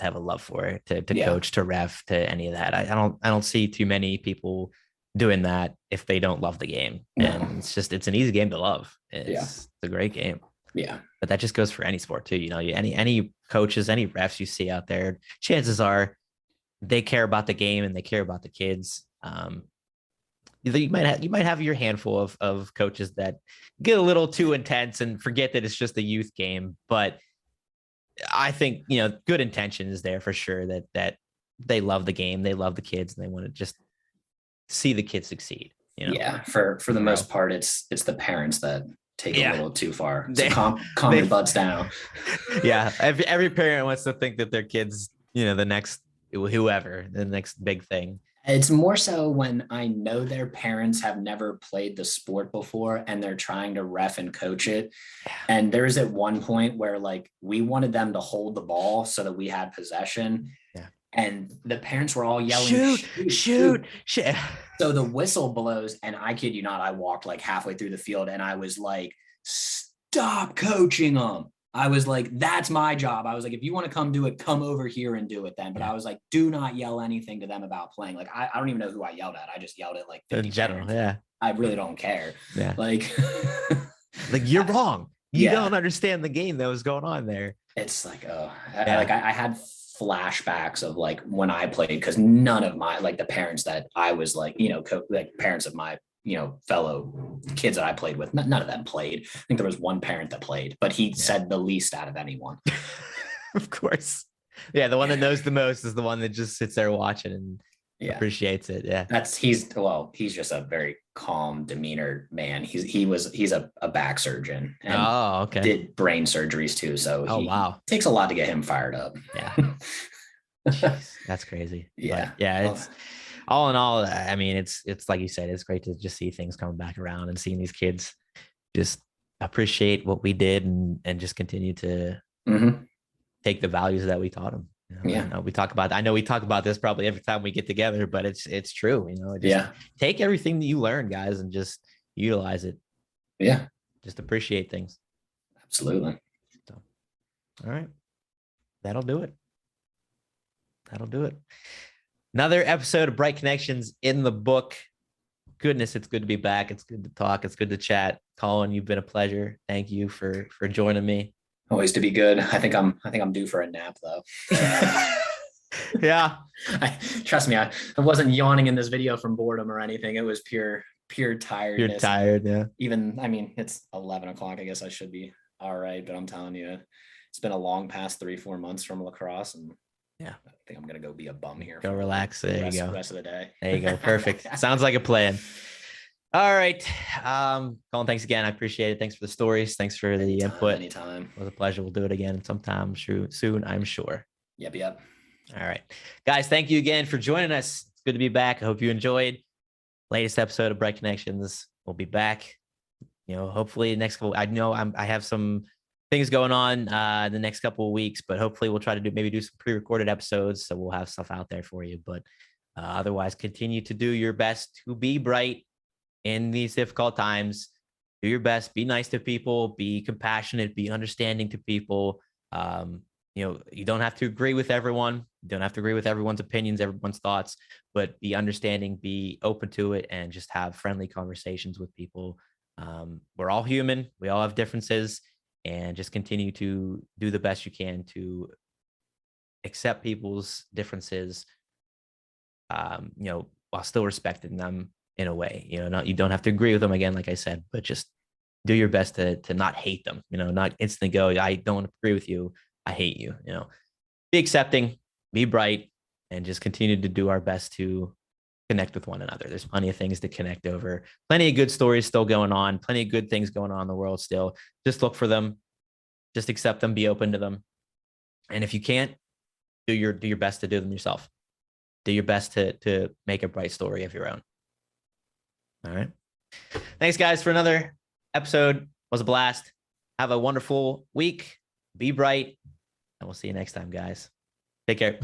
have a love for it to coach, to ref, to any of that. I don't see too many people doing that if they don't love the game. No. And it's an easy game to love. It's a great game. Yeah. But that just goes for any sport too. Any coaches, any refs you see out there, chances are they care about the game and they care about the kids. You might have your handful of coaches that get a little too intense and forget that it's just a youth game. But I think, good intention is there for sure, that they love the game, they love the kids, and they want to just see the kids succeed. Yeah, for the most part, it's the parents that take a little too far. So calm your butts down. Yeah, every parent wants to think that their kids, the next whoever, the next big thing. It's more so when I know their parents have never played the sport before and they're trying to ref and coach it. And there was at one point where like we wanted them to hold the ball so that we had possession. Yeah. And the parents were all yelling, shoot. So the whistle blows, and I kid you not, I walked like halfway through the field and I was like, stop coaching them. I was like, that's my job. I was like, if you want to come do it, come over here and do it then. But I was like, do not yell anything to them about playing. Like, I don't even know who I yelled at. I just yelled at like 50 in general. parents. Yeah. I really don't care. Yeah. Like, like you're wrong. You don't understand the game that was going on there. It's like, I had flashbacks of like when I played, because none of my, like the parents that I was like, like parents of my, fellow kids that I played with, none of them played. I think there was one parent that played, but he said the least out of anyone. Of course. Yeah. The one that knows the most is the one that just sits there watching and appreciates it. Yeah. He's just a very calm demeanor man. He's a back surgeon and did brain surgeries too. So it takes a lot to get him fired up. Yeah. Jeez, that's crazy. Yeah. But yeah. It's all in all, I mean, it's like you said, it's great to just see things coming back around and seeing these kids just appreciate what we did and just continue to take the values that we taught them. I know we talk about this probably every time we get together, but it's true. Take everything that you learn, guys, and just utilize it. Yeah. Just appreciate things. Absolutely. So, all right. That'll do it. Another episode of Bright Connections in the book. Goodness, it's good to be back. It's good to talk. It's good to chat. Collin, you've been a pleasure. Thank you for joining me. Always to be good. I think I'm due for a nap though. Yeah. Trust me, I wasn't yawning in this video from boredom or anything. It was pure tiredness. You're tired, yeah. Even, I mean, it's 11 o'clock. I guess I should be all right, but I'm telling you, it's been a long past 3-4 months from lacrosse, and I think I'm gonna go be a bum here. Go relax. There you go. The rest of the day. There you go. Perfect. Sounds like a plan. All right. Collin, thanks again. I appreciate it. Thanks for the stories. Thanks for the input. Anytime. It was a pleasure. We'll do it again sometime soon, I'm sure. Yep. All right. Guys, thank you again for joining us. It's good to be back. I hope you enjoyed latest episode of Bright Connections. We'll be back. Hopefully next couple. I know I have some things going on the next couple of weeks, but hopefully we'll try to do some pre-recorded episodes, so we'll have stuff out there for you. But otherwise, continue to do your best to be bright in these difficult times. Do your best. Be nice to people. Be compassionate. Be understanding to people. You don't have to agree with everyone. You don't have to agree with everyone's opinions, everyone's thoughts, but be understanding. Be open to it, and just have friendly conversations with people. We're all human. We all have differences. And just continue to do the best you can to accept people's differences, while still respecting them in a way. You don't have to agree with them, again, like I said, but just do your best to not hate them. Not instantly go, I don't agree with you, I hate you. Be accepting, be bright, and just continue to do our best to connect with one another. There's plenty of things to connect over. Plenty of good stories still going on. Plenty of good things going on in the world still. Just look for them. Just accept them. Be open to them. And if you can't, do your best to do them yourself. Do your best to make a bright story of your own. All right. Thanks, guys, for another episode. It was a blast. Have a wonderful week. Be bright. And we'll see you next time, guys. Take care.